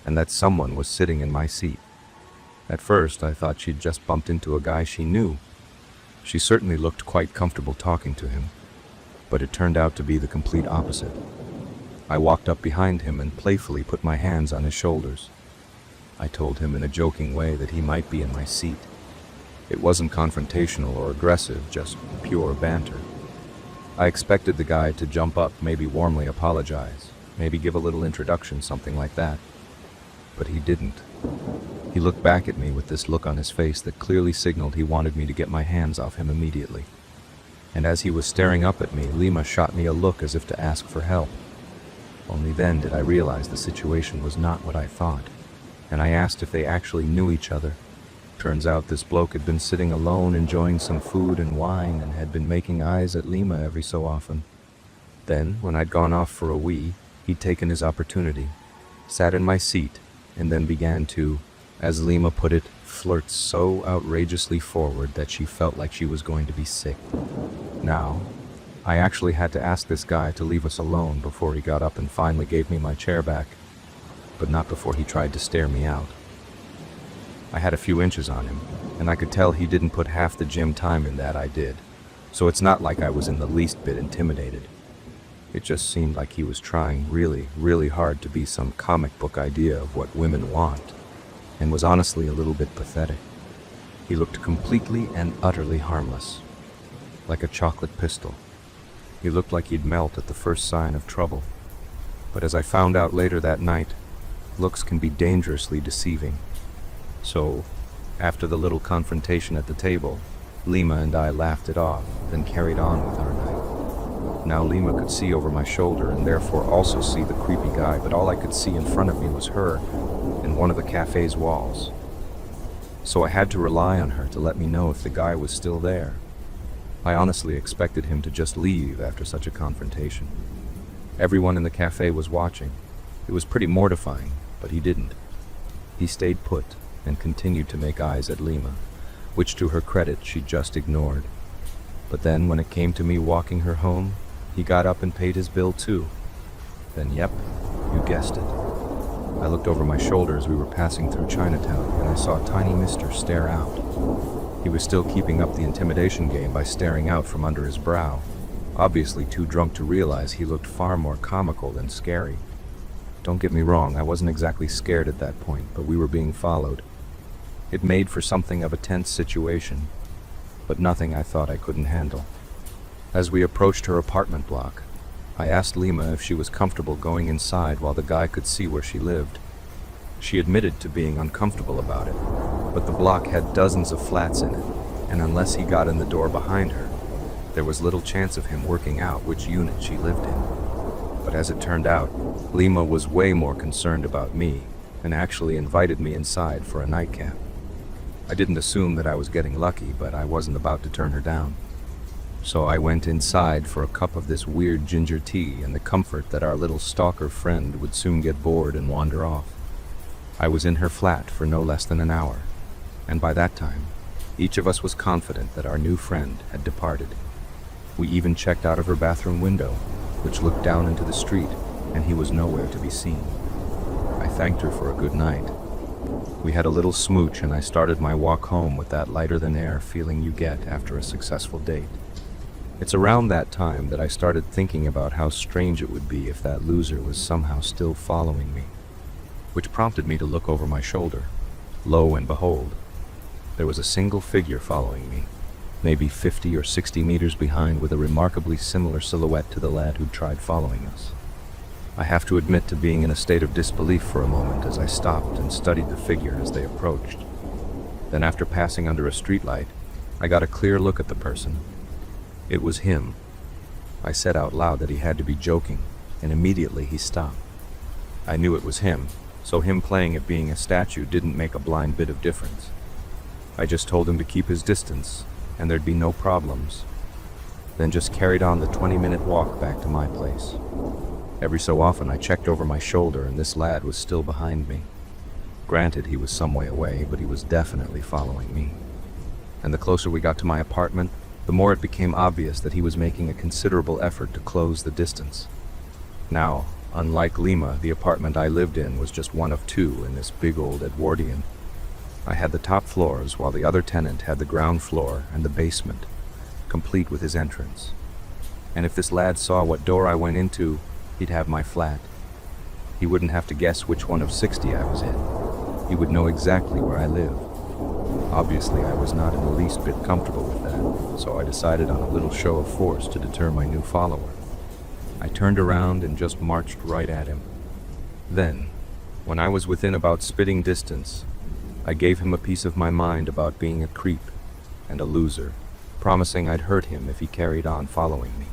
and that someone was sitting in my seat. At first, I thought she'd just bumped into a guy she knew. She certainly looked quite comfortable talking to him, but it turned out to be the complete opposite. I walked up behind him and playfully put my hands on his shoulders. I told him in a joking way that he might be in my seat. It wasn't confrontational or aggressive, just pure banter. I expected the guy to jump up, maybe warmly apologize, maybe give a little introduction, something like that. But he didn't. He looked back at me with this look on his face that clearly signaled he wanted me to get my hands off him immediately. And as he was staring up at me, Lima shot me a look as if to ask for help. Only then did I realize the situation was not what I thought, and I asked if they actually knew each other. Turns out this bloke had been sitting alone enjoying some food and wine and had been making eyes at Lima every so often. Then, when I'd gone off for a wee, he'd taken his opportunity, sat in my seat, and then began to, as Lima put it, flirt so outrageously forward that she felt like she was going to be sick. Now, I actually had to ask this guy to leave us alone before he got up and finally gave me my chair back, but not before he tried to stare me out. I had a few inches on him, and I could tell he didn't put half the gym time in that I did, so it's not like I was in the least bit intimidated. It just seemed like he was trying really, really hard to be some comic book idea of what women want, and was honestly a little bit pathetic. He looked completely and utterly harmless, like a chocolate pistol. He looked like he'd melt at the first sign of trouble. But as I found out later that night, looks can be dangerously deceiving. So, after the little confrontation at the table, Lima and I laughed it off, then carried on with our night. Now Lima could see over my shoulder and therefore also see the creepy guy, but all I could see in front of me was her and one of the cafe's walls. So I had to rely on her to let me know if the guy was still there. I honestly expected him to just leave after such a confrontation. Everyone in the cafe was watching. It was pretty mortifying, but he didn't. He stayed put and continued to make eyes at Lima, which to her credit she just ignored. But then when it came to me walking her home, he got up and paid his bill too. Then yep, you guessed it. I looked over my shoulder as we were passing through Chinatown, and I saw tiny Mister stare out. He was still keeping up the intimidation game by staring out from under his brow, obviously too drunk to realize he looked far more comical than scary. Don't get me wrong, I wasn't exactly scared at that point, but we were being followed. It made for something of a tense situation, but nothing I thought I couldn't handle. As we approached her apartment block, I asked Lima if she was comfortable going inside while the guy could see where she lived. She admitted to being uncomfortable about it, but the block had dozens of flats in it, and unless he got in the door behind her, there was little chance of him working out which unit she lived in. But as it turned out, Lima was way more concerned about me and actually invited me inside for a nightcap. I didn't assume that I was getting lucky, but I wasn't about to turn her down. So I went inside for a cup of this weird ginger tea and the comfort that our little stalker friend would soon get bored and wander off. I was in her flat for no less than an hour, and by that time, each of us was confident that our new friend had departed. We even checked out of her bathroom window, which looked down into the street, and he was nowhere to be seen. I thanked her for a good night. We had a little smooch, and I started my walk home with that lighter-than-air feeling you get after a successful date. It's around that time that I started thinking about how strange it would be if that loser was somehow still following me, which prompted me to look over my shoulder. Lo and behold, there was a single figure following me, maybe 50 or 60 meters behind, with a remarkably similar silhouette to the lad who'd tried following us. I have to admit to being in a state of disbelief for a moment as I stopped and studied the figure as they approached. Then, after passing under a streetlight, I got a clear look at the person. It was him. I said out loud that he had to be joking, and immediately he stopped. I knew it was him, so him playing at being a statue didn't make a blind bit of difference. I just told him to keep his distance, and there'd be no problems. Then just carried on the 20-minute walk back to my place. Every so often I checked over my shoulder, and this lad was still behind me. Granted, he was some way away, but he was definitely following me. And the closer we got to my apartment, the more it became obvious that he was making a considerable effort to close the distance. Now, unlike Lima, the apartment I lived in was just one of two in this big old Edwardian. I had the top floors, while the other tenant had the ground floor and the basement, complete with his entrance. And if this lad saw what door I went into, he'd have my flat. He wouldn't have to guess which one of 60 I was in. He would know exactly where I live. Obviously, I was not in the least bit comfortable with that, so I decided on a little show of force to deter my new follower. I turned around and just marched right at him. Then, when I was within about spitting distance, I gave him a piece of my mind about being a creep and a loser, promising I'd hurt him if he carried on following me.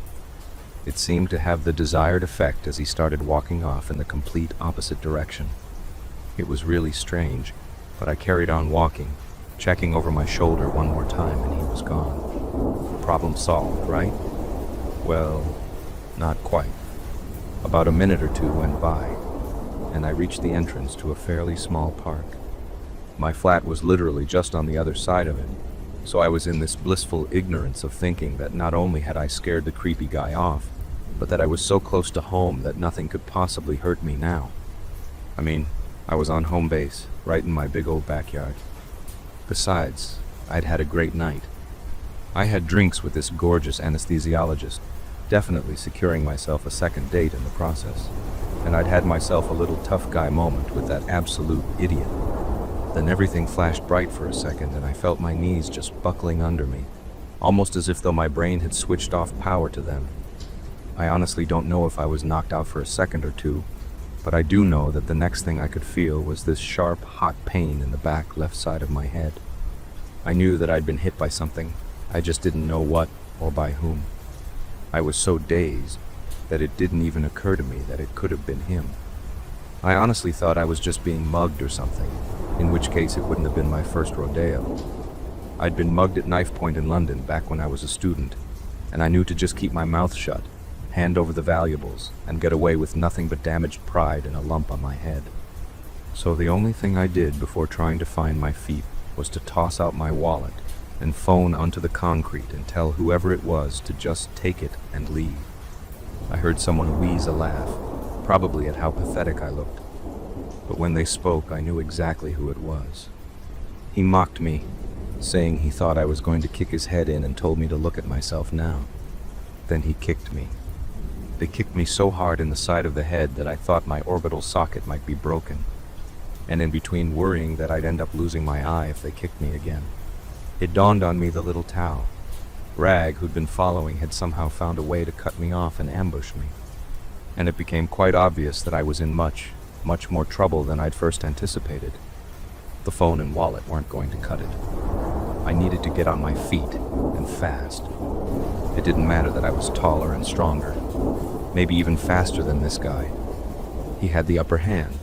It seemed to have the desired effect as he started walking off in the complete opposite direction. It was really strange, but I carried on walking, checking over my shoulder one more time, and he was gone. Problem solved, right? Well, not quite. About a minute or two went by, and I reached the entrance to a fairly small park. My flat was literally just on the other side of it, so I was in this blissful ignorance of thinking that not only had I scared the creepy guy off, but that I was so close to home that nothing could possibly hurt me now. I mean, I was on home base, right in my big old backyard. Besides, I'd had a great night. I had drinks with this gorgeous anesthesiologist, definitely securing myself a second date in the process, and I'd had myself a little tough guy moment with that absolute idiot. Then everything flashed bright for a second, and I felt my knees just buckling under me, almost as if though my brain had switched off power to them. I honestly don't know if I was knocked out for a second or two, but I do know that the next thing I could feel was this sharp, hot pain in the back left side of my head. I knew that I'd been hit by something, I just didn't know what or by whom. I was so dazed that it didn't even occur to me that it could have been him. I honestly thought I was just being mugged or something, in which case it wouldn't have been my first rodeo. I'd been mugged at knife point in London back when I was a student, and I knew to just keep my mouth shut, hand over the valuables, and get away with nothing but damaged pride and a lump on my head. So the only thing I did before trying to find my feet was to toss out my wallet and phone onto the concrete and tell whoever it was to just take it and leave. I heard someone wheeze a laugh, probably at how pathetic I looked. But when they spoke, I knew exactly who it was. He mocked me, saying he thought I was going to kick his head in, and told me to look at myself now. Then he kicked me. They kicked me so hard in the side of the head that I thought my orbital socket might be broken, and in between worrying that I'd end up losing my eye if they kicked me again, it dawned on me the little Tao, Rag, who'd been following, had somehow found a way to cut me off and ambush me, and it became quite obvious that I was in much more trouble than I'd first anticipated. The phone and wallet weren't going to cut it. I needed to get on my feet, and fast. It didn't matter that I was taller and stronger, maybe even faster than this guy. He had the upper hand,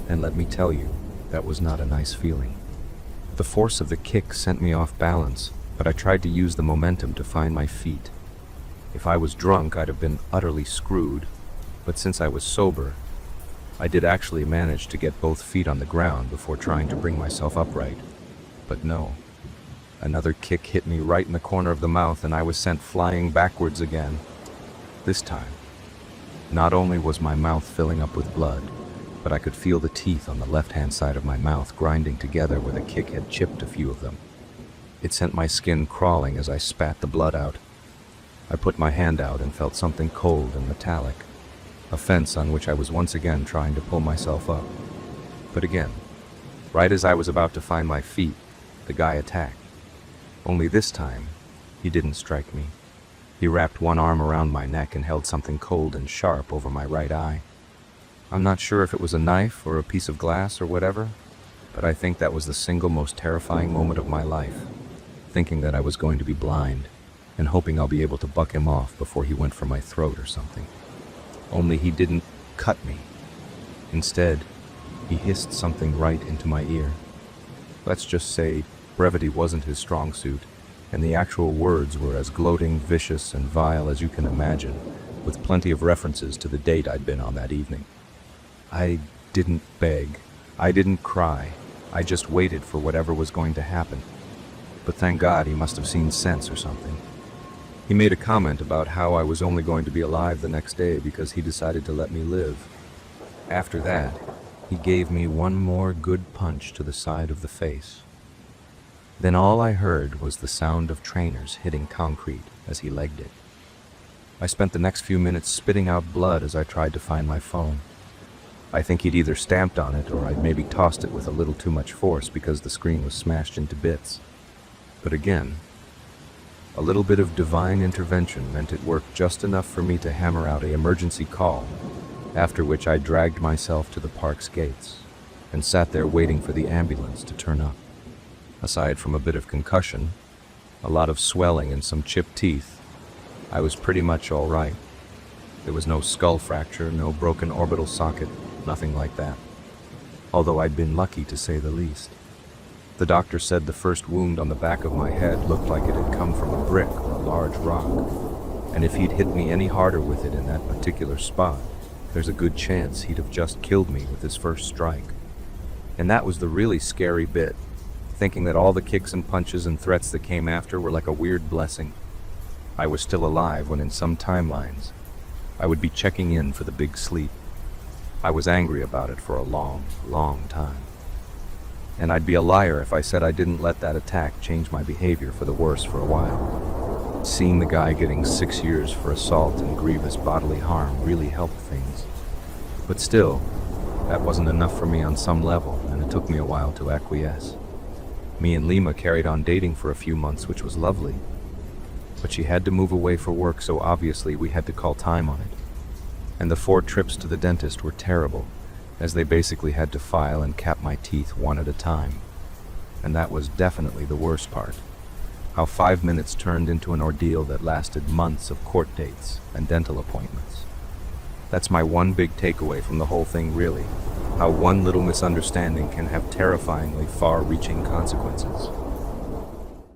and let me tell you, that was not a nice feeling. The force of the kick sent me off balance, but I tried to use the momentum to find my feet. If I was drunk, I'd have been utterly screwed, but since I was sober, I did actually manage to get both feet on the ground before trying to bring myself upright. But no. Another kick hit me right in the corner of the mouth, and I was sent flying backwards again. This time, Not only was my mouth filling up with blood, but I could feel the teeth on the left-hand side of my mouth grinding together where the kick had chipped a few of them. It sent my skin crawling as I spat the blood out. I put my hand out and felt something cold and metallic, a fence on which I was once again trying to pull myself up. But again, right as I was about to find my feet, the guy attacked. Only this time, he didn't strike me. He wrapped one arm around my neck and held something cold and sharp over my right eye. I'm not sure if it was a knife or a piece of glass or whatever, but I think that was the single most terrifying moment of my life, thinking that I was going to be blind and hoping I'll be able to buck him off before he went for my throat or something. Only he didn't cut me. Instead, he hissed something right into my ear. Let's just say brevity wasn't his strong suit, and the actual words were as gloating, vicious, and vile as you can imagine, with plenty of references to the date I'd been on that evening. I didn't beg. I didn't cry. I just waited for whatever was going to happen. But thank God he must have seen sense or something. He made a comment about how I was only going to be alive the next day because he decided to let me live. After that, he gave me one more good punch to the side of the face. Then all I heard was the sound of trainers hitting concrete as he legged it. I spent the next few minutes spitting out blood as I tried to find my phone. I think he'd either stamped on it or I'd maybe tossed it with a little too much force because the screen was smashed into bits. But again, a little bit of divine intervention meant it worked just enough for me to hammer out an emergency call, after which I dragged myself to the park's gates and sat there waiting for the ambulance to turn up. Aside from a bit of concussion, a lot of swelling and some chipped teeth, I was pretty much all right. There was no skull fracture, no broken orbital socket, nothing like that. Although I'd been lucky to say the least. The doctor said the first wound on the back of my head looked like it had come from a brick or a large rock, and if he'd hit me any harder with it in that particular spot, there's a good chance he'd have just killed me with his first strike. And that was the really scary bit, thinking that all the kicks and punches and threats that came after were like a weird blessing. I was still alive when in some timelines, I would be checking in for the big sleep. I was angry about it for a long, long time. And I'd be a liar if I said I didn't let that attack change my behavior for the worse for a while. Seeing the guy getting 6 years for assault and grievous bodily harm really helped things. But still, that wasn't enough for me on some level, and it took me a while to acquiesce. Me and Lima carried on dating for a few months, which was lovely. But she had to move away for work, so obviously we had to call time on it. And the 4 trips to the dentist were terrible, as they basically had to file and cap my teeth one at a time. And that was definitely the worst part. How 5 minutes turned into an ordeal that lasted months of court dates and dental appointments. That's my one big takeaway from the whole thing, really. How one little misunderstanding can have terrifyingly far-reaching consequences.